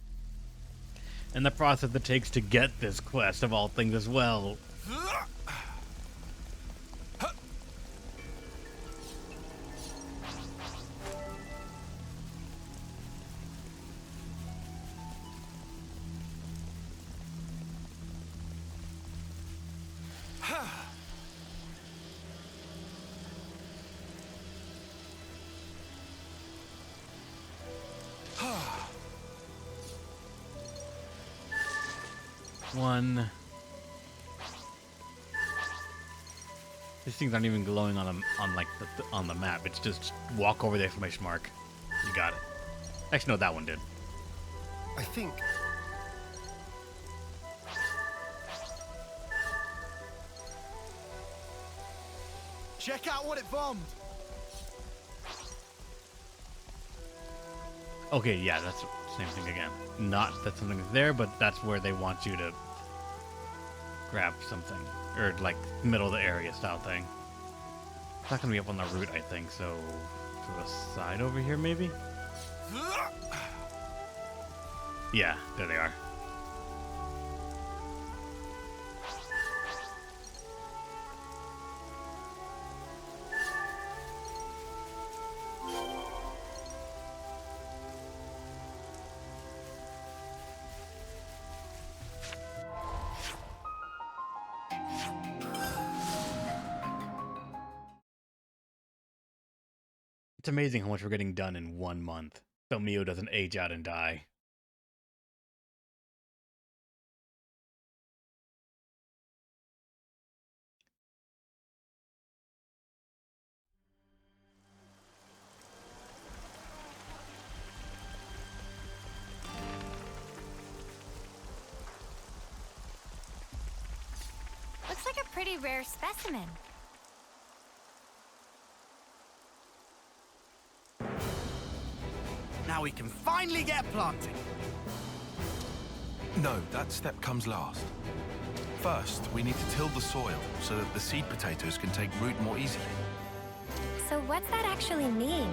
And the process it takes to get this quest of all things as well. One. These things aren't even glowing on on the map. It's just walk over the exclamation mark. You got it. Actually, no, that one did. I think... Check out what it bombed. Okay, yeah, that's the same thing again. Not that something's there, but that's where they want you to grab something. Or, like, middle of the area style thing. It's not gonna be up on the route, I think, so... to the side over here, maybe? Yeah, there they are. It's amazing how much we're getting done in 1 month. So Mio doesn't age out and die. Looks like a pretty rare specimen. Now we can finally get planting. No, that step comes last. First, we need to till the soil so that the seed potatoes can take root more easily. So what's that actually mean?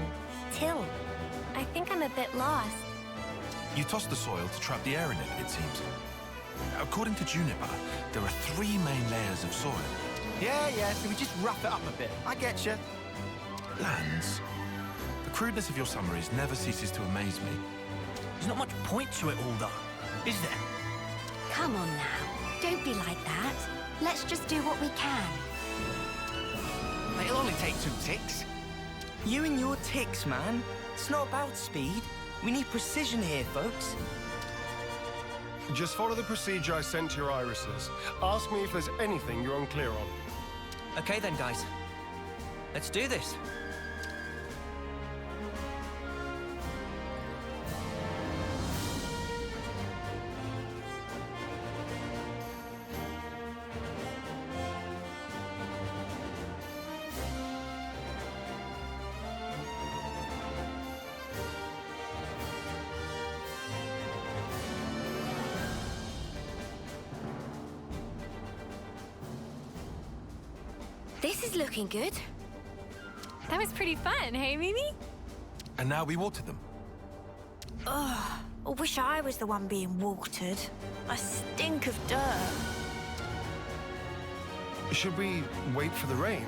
Till. I think I'm a bit lost. You toss the soil to trap the air in it seems. According to Juniper, there are 3 main layers of soil. Yeah, so we just rough it up a bit. I get you. Lands. The crudeness of your summaries never ceases to amaze me. There's not much point to it all, though, is there? Come on now. Don't be like that. Let's just do what we can. It'll only take 2 ticks. You and your ticks, man. It's not about speed. We need precision here, folks. Just follow the procedure I sent to your irises. Ask me if there's anything you're unclear on. Okay then, guys. Let's do this. This is looking good. That was pretty fun, hey, Mimi? And now we water them. Ugh, I wish I was the one being watered. I stink of dirt. Should we wait for the rain?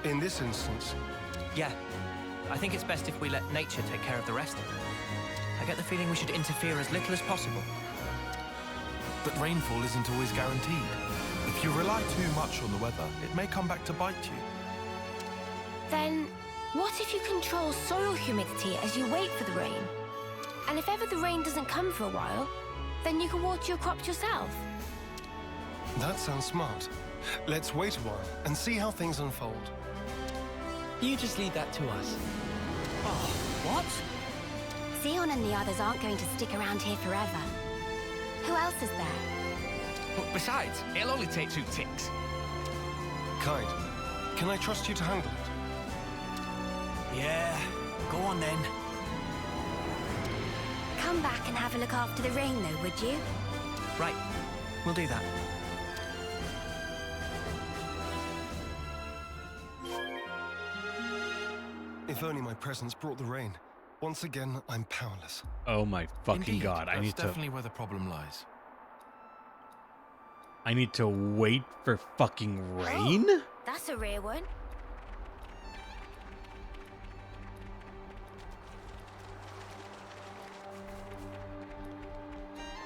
In this instance? Yeah. I think it's best if we let nature take care of the rest. I get the feeling we should interfere as little as possible. But rainfall isn't always guaranteed. If you rely too much on the weather, it may come back to bite you. Then, what if you control soil humidity as you wait for the rain? And if ever the rain doesn't come for a while, then you can water your crops yourself. That sounds smart. Let's wait a while and see how things unfold. You just leave that to us. Oh, what? Xeon and the others aren't going to stick around here forever. Who else is there? But besides, it'll only take 2 ticks. Kite, can I trust you to handle it? Yeah, go on then. Come back and have a look after the rain, though, would you? Right, we'll do that. If only my presence brought the rain. Once again, I'm powerless. Oh my fucking Indeed, god! I that's need to. definitely where the problem lies. I need to wait for fucking rain. Oh, that's a rare one.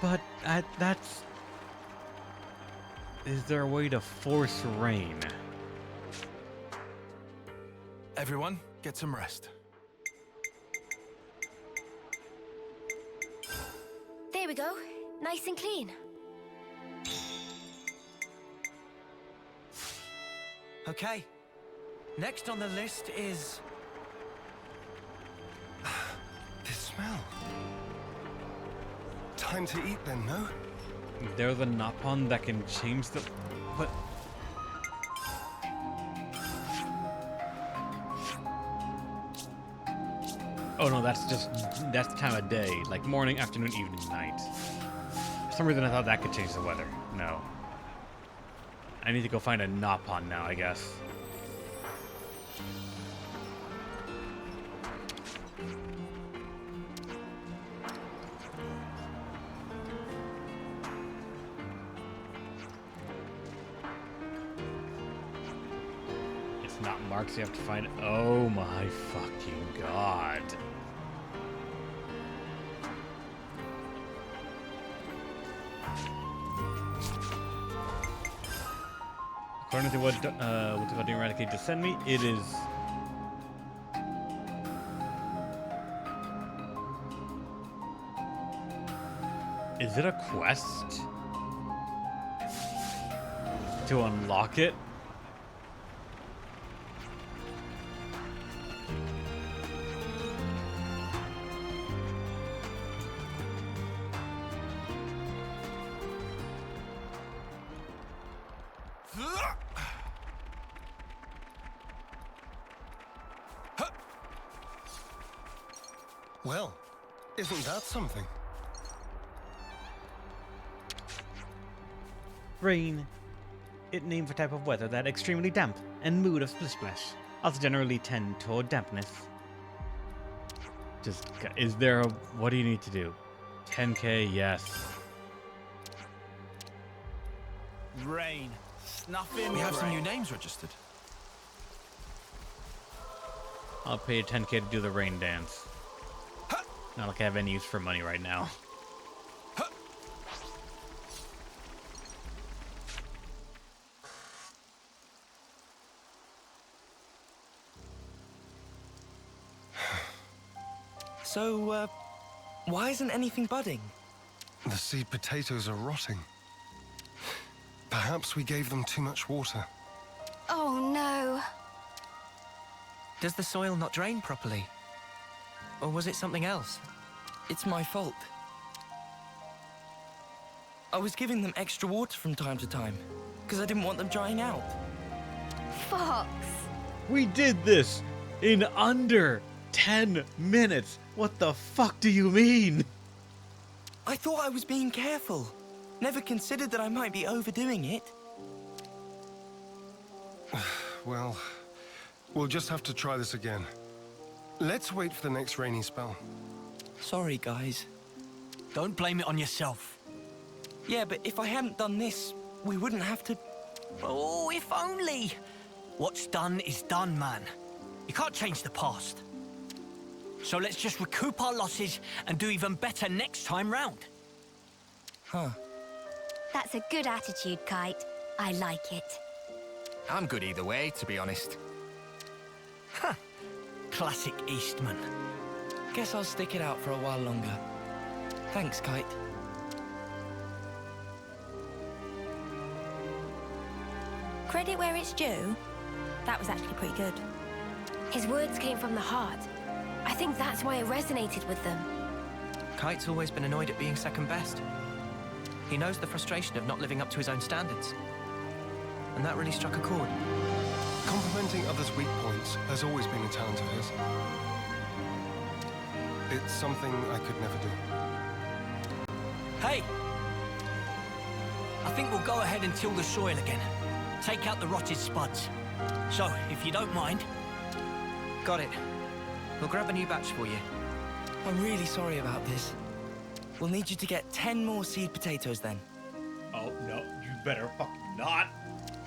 But that's. Is there a way to force rain? Everyone, get some rest. There we go. Nice and clean. Okay. Next on the list is... This smell. Time to eat then, no? There's a Napon that can change the. But. Oh no, that's the time of day, like morning, afternoon, evening, night. For some reason I thought that could change the weather. No. I need to go find a Napon now, I guess. It's not marked, so you have to find it. Oh my fucking god. According to what the God Eradicate just sent me, it is. Is it a quest to unlock it? Well, isn't that something? Rain. It named for type of weather that extremely damp and mood of splish splash. Also generally tend toward dampness. Just, is there a, what do you need to do? 10k, yes. Rain. Snuffing We have some rain. new names registered. I'll pay 10k to do the rain dance. Not like I have any use for money right now. So, why isn't anything budding? The seed potatoes are rotting. Perhaps we gave them too much water. Oh no. Does the soil not drain properly? Or was it something else? It's my fault. I was giving them extra water from time to time, because I didn't want them drying out. Fox. We did this in under 10 minutes. What the fuck do you mean? I thought I was being careful. Never considered that I might be overdoing it. Well, we'll just have to try this again. Let's wait for the next rainy spell. Sorry, guys. Don't blame it on yourself. Yeah, but if I hadn't done this, we wouldn't have to... Oh, if only. What's done is done, man. You can't change the past. So let's just recoup our losses and do even better next time round. Huh. That's a good attitude, Kite. I like it. I'm good either way, to be honest. Classic Eastman. Guess I'll stick it out for a while longer. Thanks, Kite. Credit where it's due. That was actually pretty good. His words came from the heart. I think that's why it resonated with them. Kite's always been annoyed at being second best. He knows the frustration of not living up to his own standards. And that really struck a chord. Complimenting others' weak points has always been a talent of his. It's something I could never do. Hey! I think we'll go ahead and till the soil again. Take out the rotted spuds. So, if you don't mind. Got it. We'll grab a new batch for you. I'm really sorry about this. We'll need you to get 10 more seed potatoes then. Oh, no, you better fucking not.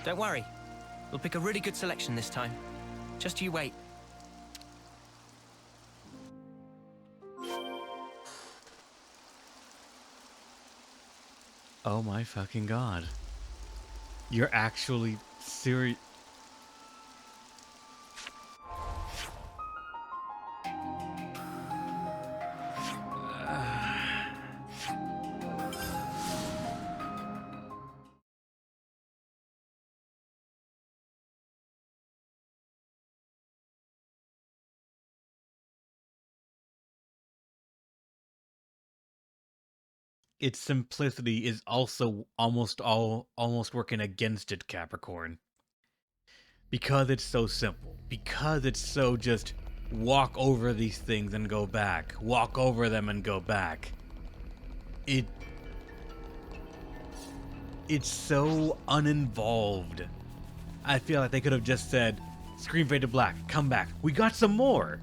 Don't worry. We'll pick a really good selection this time. Just you wait. Oh my fucking god. You're actually serious. Its simplicity is also almost working against it, Capricorn. Because it's so simple. Because it's so just walk over these things and go back. Walk over them and go back. It's so uninvolved. I feel like they could have just said, screen fade to black, come back. We got some more.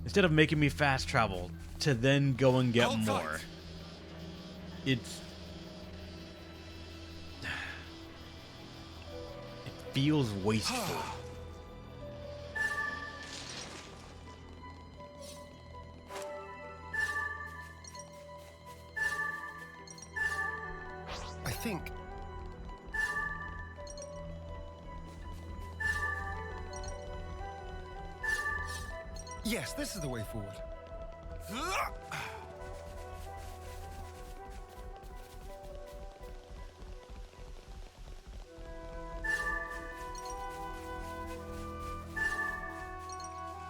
Instead of making me fast travel to then go and get more. It feels wasteful. I think... Yes, this is the way forward.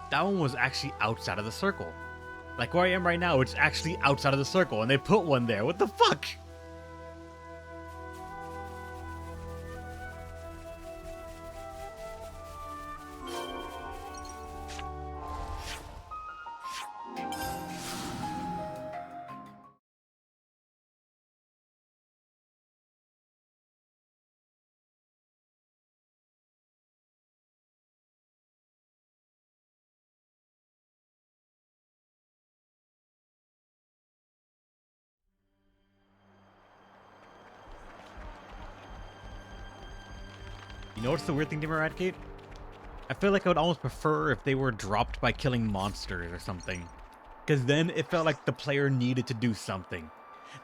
That one was actually outside of the circle. Like where I am right now, it's actually outside of the circle, and they put one there. What the fuck? You know what's the weird thing to eradicate? I feel like I would almost prefer if they were dropped by killing monsters or something. Because then it felt like the player needed to do something.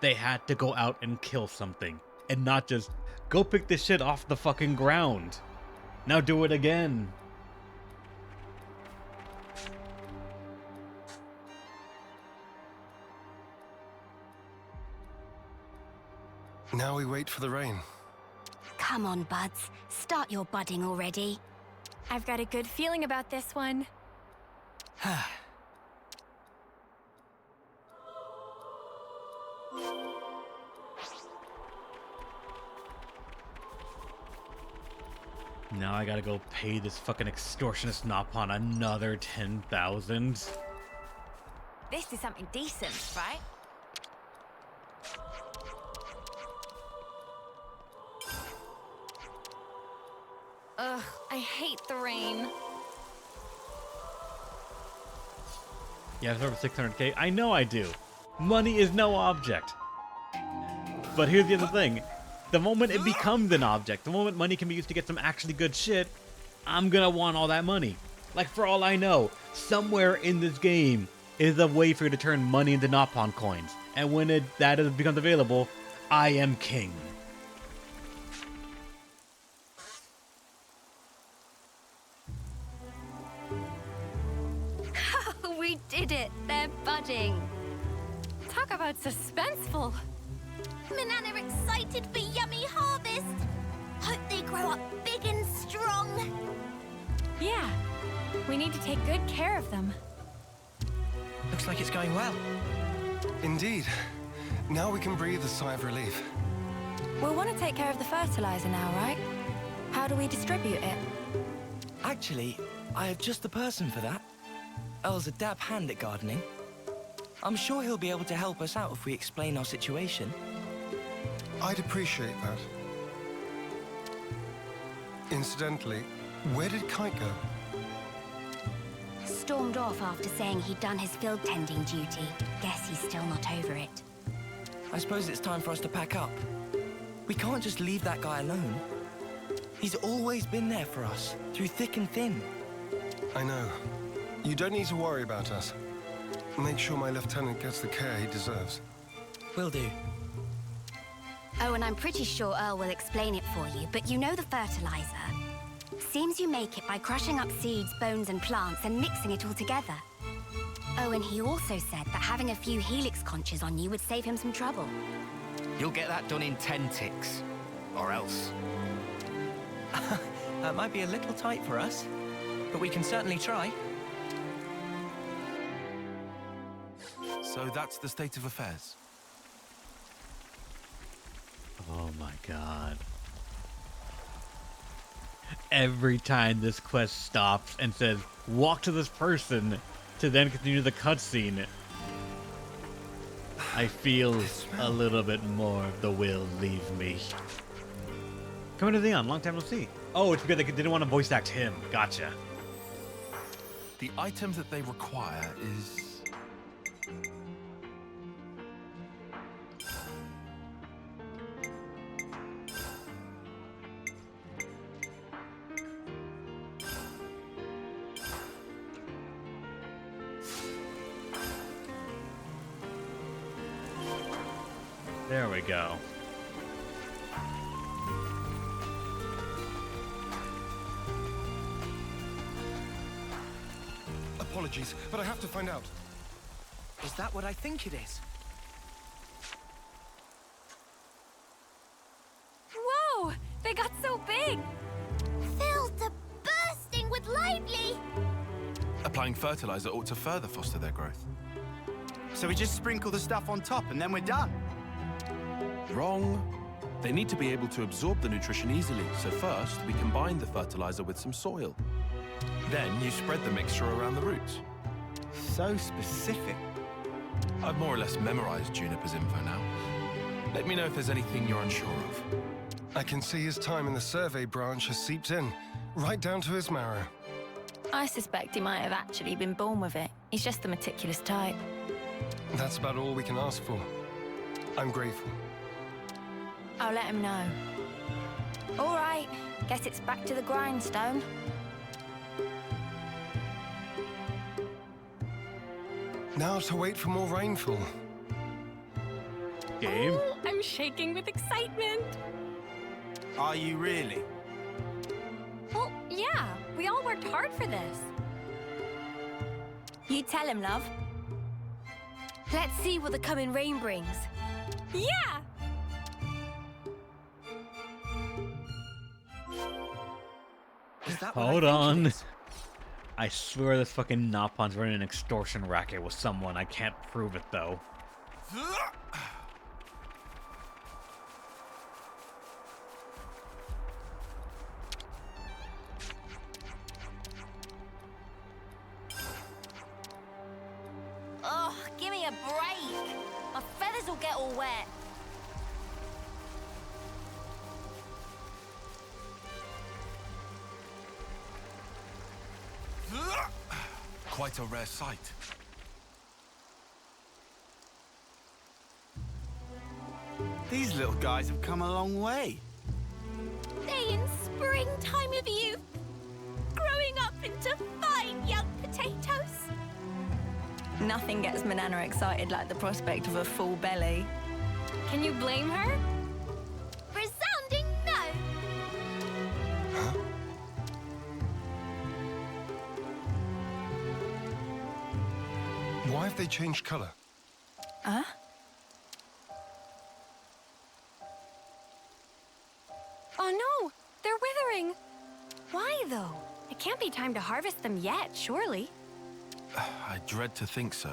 They had to go out and kill something. And not just, go pick this shit off the fucking ground. Now do it again. Now we wait for the rain. Come on, buds. Start your budding already. I've got a good feeling about this one. Now I gotta go pay this fucking extortionist Nopon another 10,000. This is something decent, right? Ugh, I hate the rain. Yeah, it's over 600k. I know I do. Money is no object. But here's the other thing. The moment it becomes an object, the moment money can be used to get some actually good shit, I'm gonna want all that money. Like, for all I know, somewhere in this game is a way for you to turn money into Nopon coins. And when that becomes available, I am king. We did it! They're budding! Talk about suspenseful! Manana are excited for yummy harvest. Hope they grow up big and strong. Yeah, we need to take good care of them. Looks like it's going well. Indeed. Now we can breathe a sigh of relief. We'll want to take care of the fertilizer now, right? How do we distribute it? Actually, I have just the person for that. Earl's a dab hand at gardening. I'm sure he'll be able to help us out if we explain our situation. I'd appreciate that. Incidentally, where did Kite go? Stormed off after saying he'd done his field tending duty. Guess he's still not over it. I suppose it's time for us to pack up. We can't just leave that guy alone. He's always been there for us, through thick and thin. I know. You don't need to worry about us. Make sure my lieutenant gets the care he deserves. Will do. Oh, and I'm pretty sure Earl will explain it for you, but you know the fertilizer. Seems you make it by crushing up seeds, bones, and plants and mixing it all together. Oh, and he also said that having a few helix conches on you would save him some trouble. You'll get that done in 10 ticks. Or else. That might be a little tight for us, but we can certainly try. So that's the state of affairs. Oh my god. Every time this quest stops and says, walk to this person, to then continue the cutscene, I feel a little bit more of the will leave me. Coming to Leon, long time no see. Oh, it's because they didn't want to voice act him. Gotcha. The item that they require is... There we go. Apologies, but I have to find out. Is that what I think it is? Whoa! They got so big! Filled to bursting with lively! Applying fertilizer ought to further foster their growth. So we just sprinkle the stuff on top and then we're done. Wrong. They need to be able to absorb the nutrition easily, so first we combine the fertilizer with some soil. Then you spread the mixture around the roots. So specific. I've more or less memorized Juniper's info now. Let me know if there's anything you're unsure of. I can see his time in the survey branch has seeped in, right down to his marrow. I suspect he might have actually been born with it. He's just the meticulous type. That's about all we can ask for. I'm grateful. I'll let him know. All right, guess it's back to the grindstone. Now to wait for more rainfall. Game. Oh, I'm shaking with excitement. Are you really? Well, yeah, we all worked hard for this. You tell him, love. Let's see what the coming rain brings. Yeah! Is that what Hold I think on. it is? I swear this fucking Nopon's running an extortion racket with someone. I can't prove it, though. Oh, give me a break. My feathers will get all wet. Quite a rare sight. These little guys have come a long way. They in springtime of youth, growing up hoping to find, young potatoes? Nothing gets Manana excited like the prospect of a full belly. Can you blame her? Resounding no. Huh? Why have they changed color? Huh? Oh no, they're withering. Why though? It can't be time to harvest them yet, surely. I dread to think so.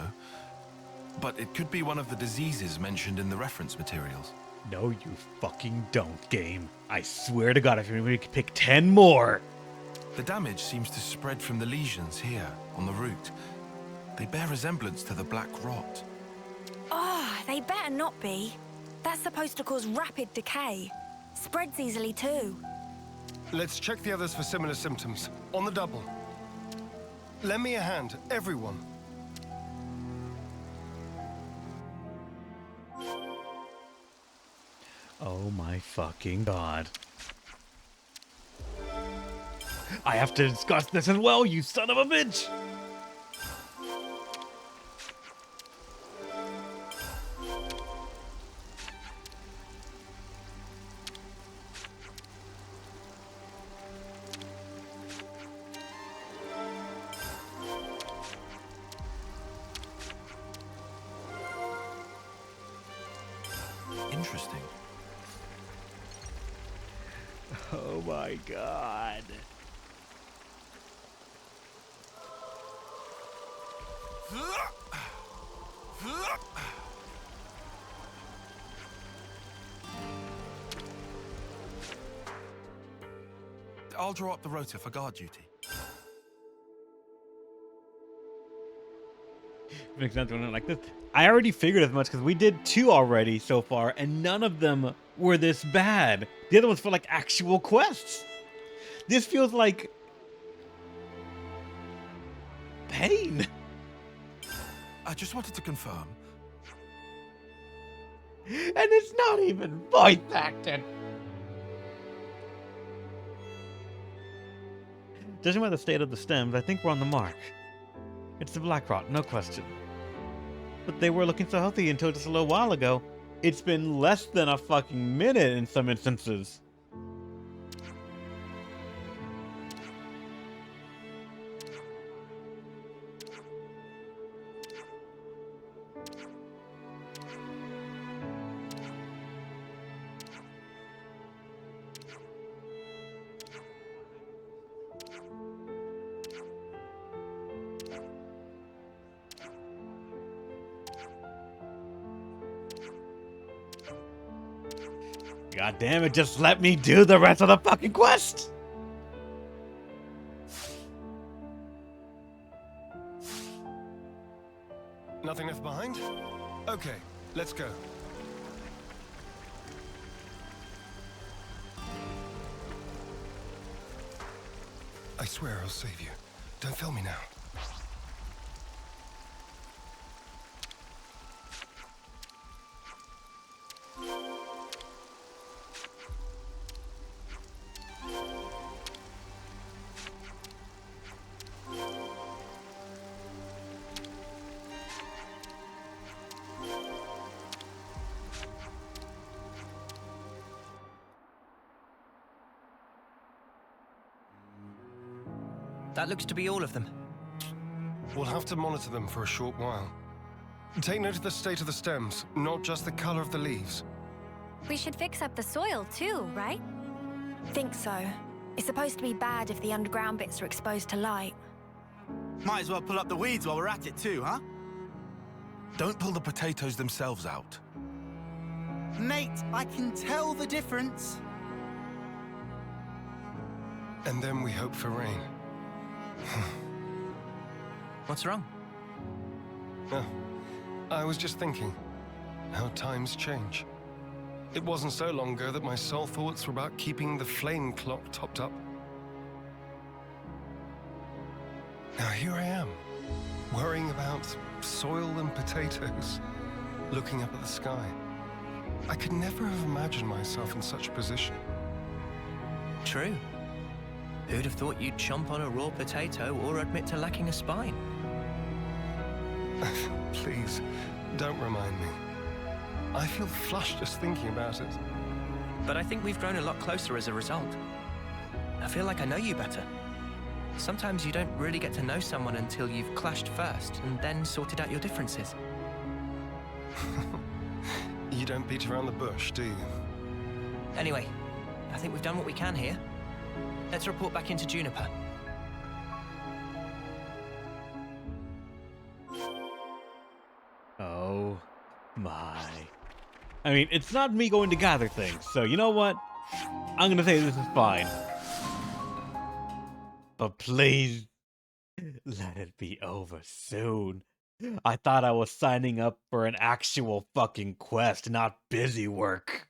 But it could be one of the diseases mentioned in the reference materials. No, you fucking don't, game. I swear to God, if we could pick 10 more. The damage seems to spread from the lesions here, on the root. They bear resemblance to the black rot. Oh, they better not be. That's supposed to cause rapid decay. Spreads easily too. Let's check the others for similar symptoms. On the double. Lend me a hand, everyone. Oh my fucking God. I have to discuss this as well, you son of a bitch! Interesting. Oh my God. I'll draw up the rota for guard duty. Makes sense when I like this. I already figured as much because we did 2 already so far, and none of them were this bad. The other ones feel like actual quests. This feels like pain. I just wanted to confirm. And it's not even voice acted. Judging by the state of the stems, I think we're on the mark. It's the black rot, no question. But they were looking so healthy until just a little while ago. It's been less than a fucking minute in some instances. God damn it, just let me do the rest of the fucking quest! Nothing left behind? Okay, let's go. I swear I'll save you. Don't fail me now. That looks to be all of them. We'll have to monitor them for a short while. Take note of the state of the stems, not just the color of the leaves. We should fix up the soil too, right? Think so. It's supposed to be bad if the underground bits are exposed to light. Might as well pull up the weeds while we're at it too, huh? Don't pull the potatoes themselves out. Mate, I can tell the difference. And then we hope for rain. What's wrong? Oh, I was just thinking how times change. It wasn't so long ago that my sole thoughts were about keeping the flame clock topped up. Now here I am, worrying about soil and potatoes, looking up at the sky. I could never have imagined myself in such a position. True. Who'd have thought you'd chomp on a raw potato or admit to lacking a spine? Please, don't remind me. I feel flushed just thinking about it. But I think we've grown a lot closer as a result. I feel like I know you better. Sometimes you don't really get to know someone until you've clashed first and then sorted out your differences. You don't beat around the bush, do you? Anyway, I think we've done what we can here. Let's report back into Juniper. Oh my. I mean, it's not me going to gather things, so you know what? I'm gonna say this is fine. But please, let it be over soon. I thought I was signing up for an actual fucking quest, not busy work.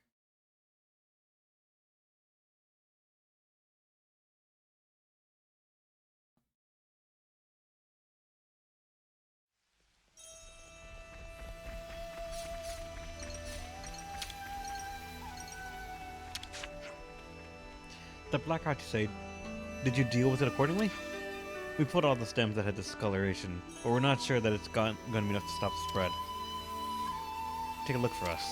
The black artisade, did you deal with it accordingly? We put all the stems that had discoloration, but we're not sure that it's going to be enough to stop the spread. Take a look for us.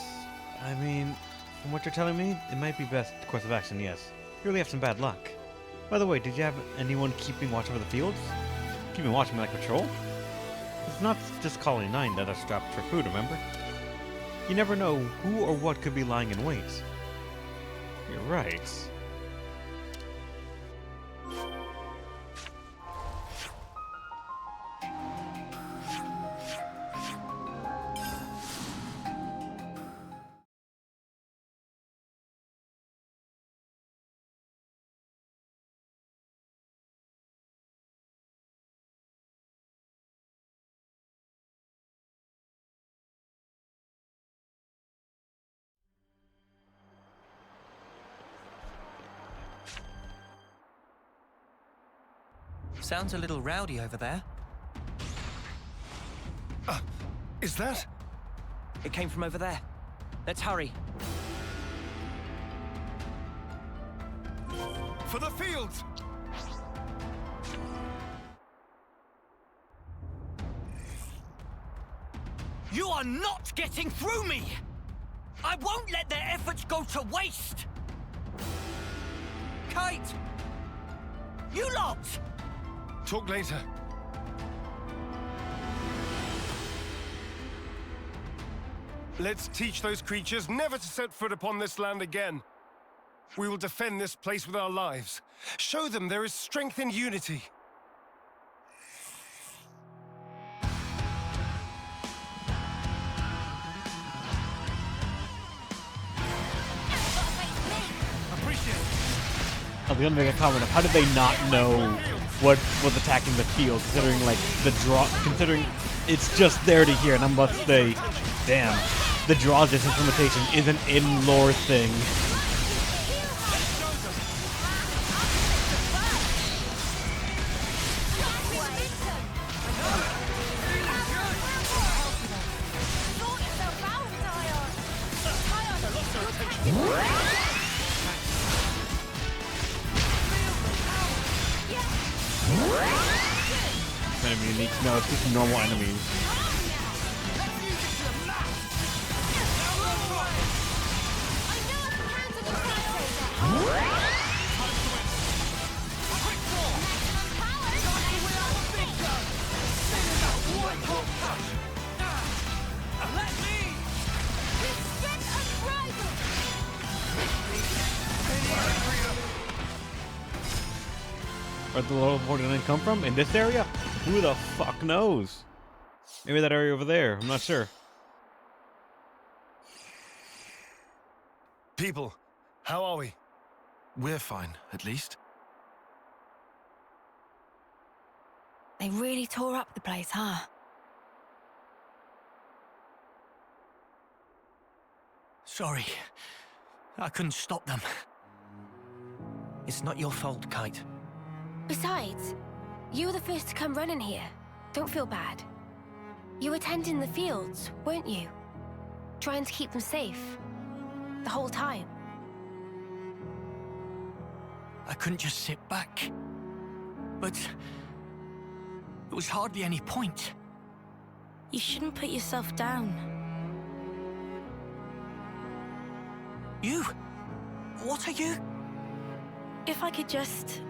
I mean, from what you're telling me, it might be best course of action, yes. You really have some bad luck. By the way, did you have anyone keeping watch over the fields? Keeping watch me like patrol? It's not just Colony 9 that are strapped for food, remember? You never know who or what could be lying in wait. You're right. Sounds a little rowdy over there. Is that? It came from over there. Let's hurry. For the fields! You are not getting through me! I won't let their efforts go to waste! Kite! You lot! Talk later. Let's teach those creatures never to set foot upon this land again. We will defend this place with our lives. Show them there is strength in unity. I was gonna make a comment of how did they not know what was attacking the field, considering like the draw, considering it's just there to hear, and I must say, damn, the draw distance limitation is an in-lore thing. Enemy unique? No, it's just normal enemies. Where'd the level 49 come from? In this area? Who the fuck knows? Maybe that area over there. I'm not sure. People, how are we? We're fine, at least. They really tore up the place, huh? Sorry. I couldn't stop them. It's not your fault, Kite. Besides, you were the first to come running here. Don't feel bad. You were tending the fields, weren't you? Trying to keep them safe. The whole time. I couldn't just sit back. But there was hardly any point. You shouldn't put yourself down. You? What are you? If I could just...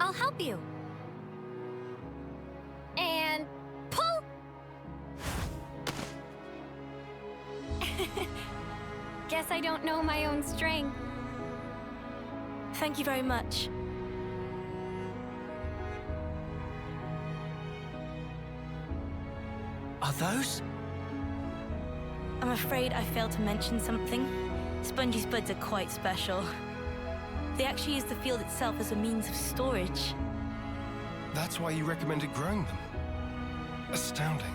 I'll help you. And pull. Guess I don't know my own strength. Thank you very much. Are those? I'm afraid I failed to mention something. Spongy's buds are quite special. They actually use the field itself as a means of storage. That's why you recommended growing them. Astounding.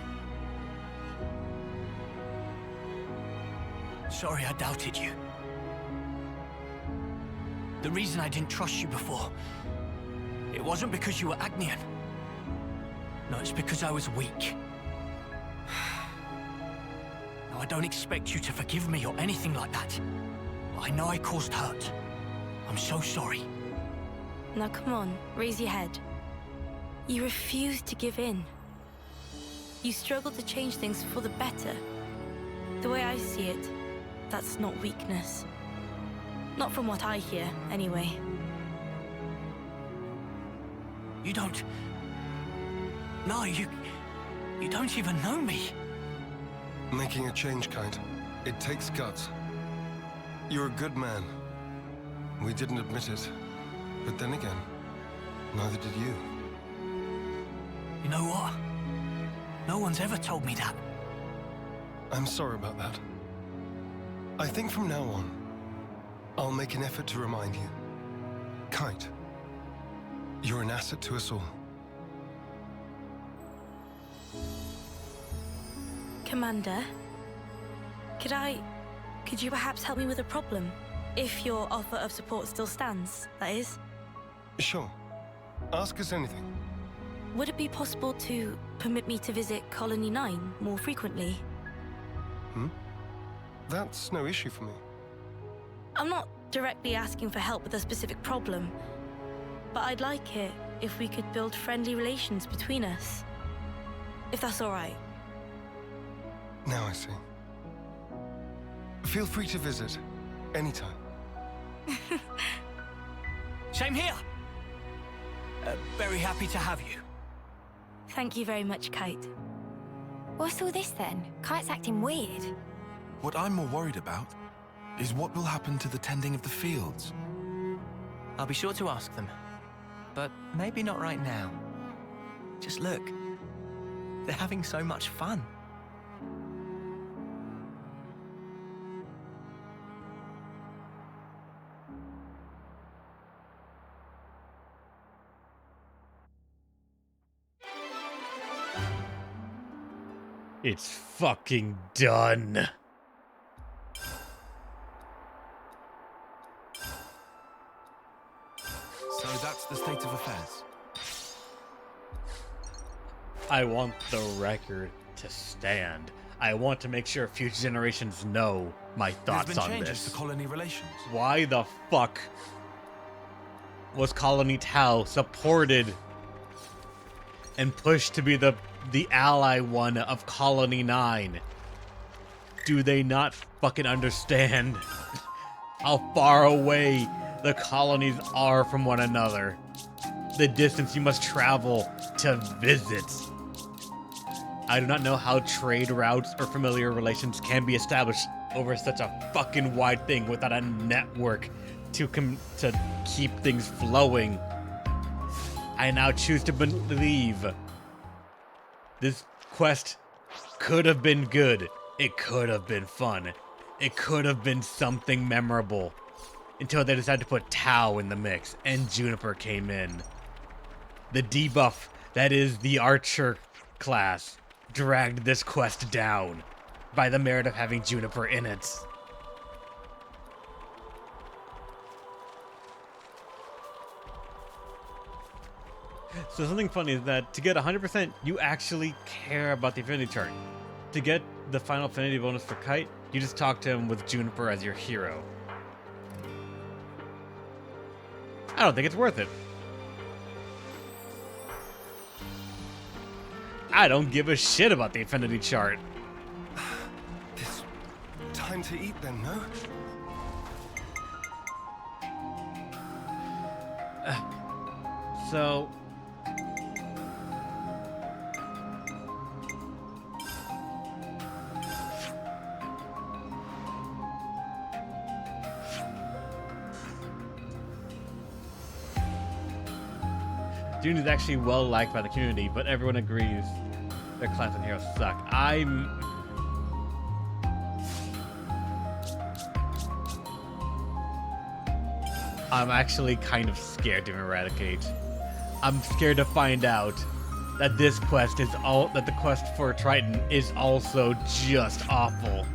Sorry I doubted you. The reason I didn't trust you before, it wasn't because you were Agnian. No, it's because I was weak. Now, I don't expect you to forgive me or anything like that. I know I caused hurt. I'm so sorry. Now come on, raise your head. You refuse to give in. You struggle to change things for the better. The way I see it, that's not weakness. Not from what I hear, anyway. You don't... No, you don't even know me. Making a change, Kite. It takes guts. You're a good man. We didn't admit it. But then again, neither did you. You know what? No one's ever told me that. I'm sorry about that. I think from now on, I'll make an effort to remind you. Kite, you're an asset to us all. Commander, could you perhaps help me with a problem? If your offer of support still stands, that is. Sure. Ask us anything. Would it be possible to permit me to visit Colony 9 more frequently? That's no issue for me. I'm not directly asking for help with a specific problem, but I'd like it if we could build friendly relations between us. If that's all right. Now I see. Feel free to visit anytime. Same here. Very happy to have you. Thank you very much, Kite. What's all this then? Kite's acting weird. What I'm more worried about is what will happen to the tending of the fields. I'll be sure to ask them. But maybe not right now. Just look. They're having so much fun. It's fucking done. So that's the state of affairs. I want the record to stand. I want to make sure future generations know my thoughts There's been on changes this. to colony relations. Why the fuck was Colony Tau supported and pushed to be the ally one of Colony 9? Do they not fucking understand how far away the colonies are from one another? The distance you must travel to visit. I do not know how trade routes or familiar relations can be established over such a fucking wide thing without a network to keep things flowing. I now choose to believe this quest could have been good. It could have been fun. It could have been something memorable. Until they decided to put Tau in the mix and Juniper came in. The debuff that is the Archer class dragged this quest down by the merit of having Juniper in it. So something funny is that to get 100%, you actually care about the affinity chart. to get the final affinity bonus for Kite, you just talk to him with Juniper as your hero. I don't think it's worth it. I don't give a shit about the affinity chart. It's time to eat then, no? So... Dune is actually well liked by the community, but everyone agrees their class and heroes suck. I'm actually kind of scared to eradicate. I'm scared to find out that this quest is that the quest for Triton is also just awful.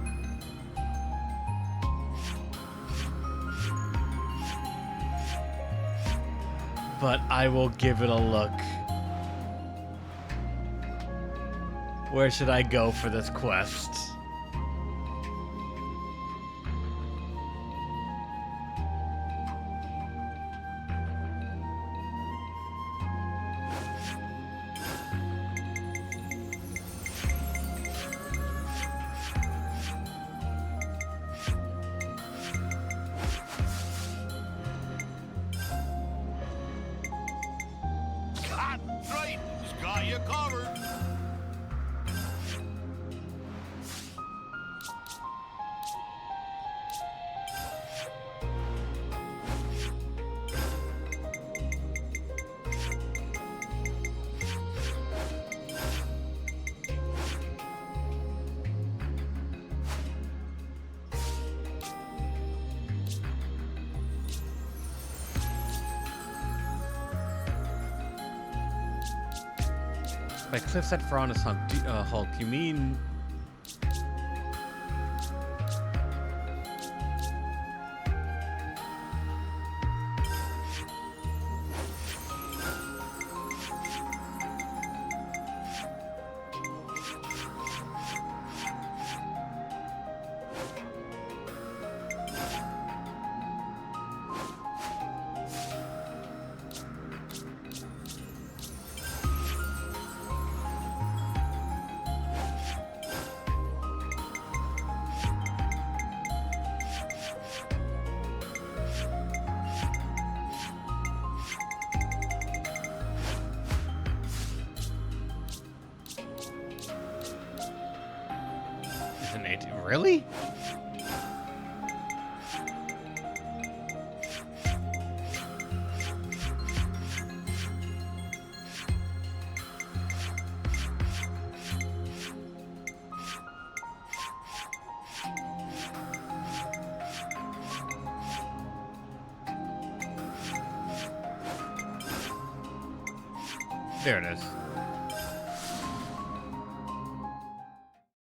But I will give it a look. Where should I go for this quest? Triton's got you covered. By Cliffside Piranha's Hulk, you mean... Really? There it is.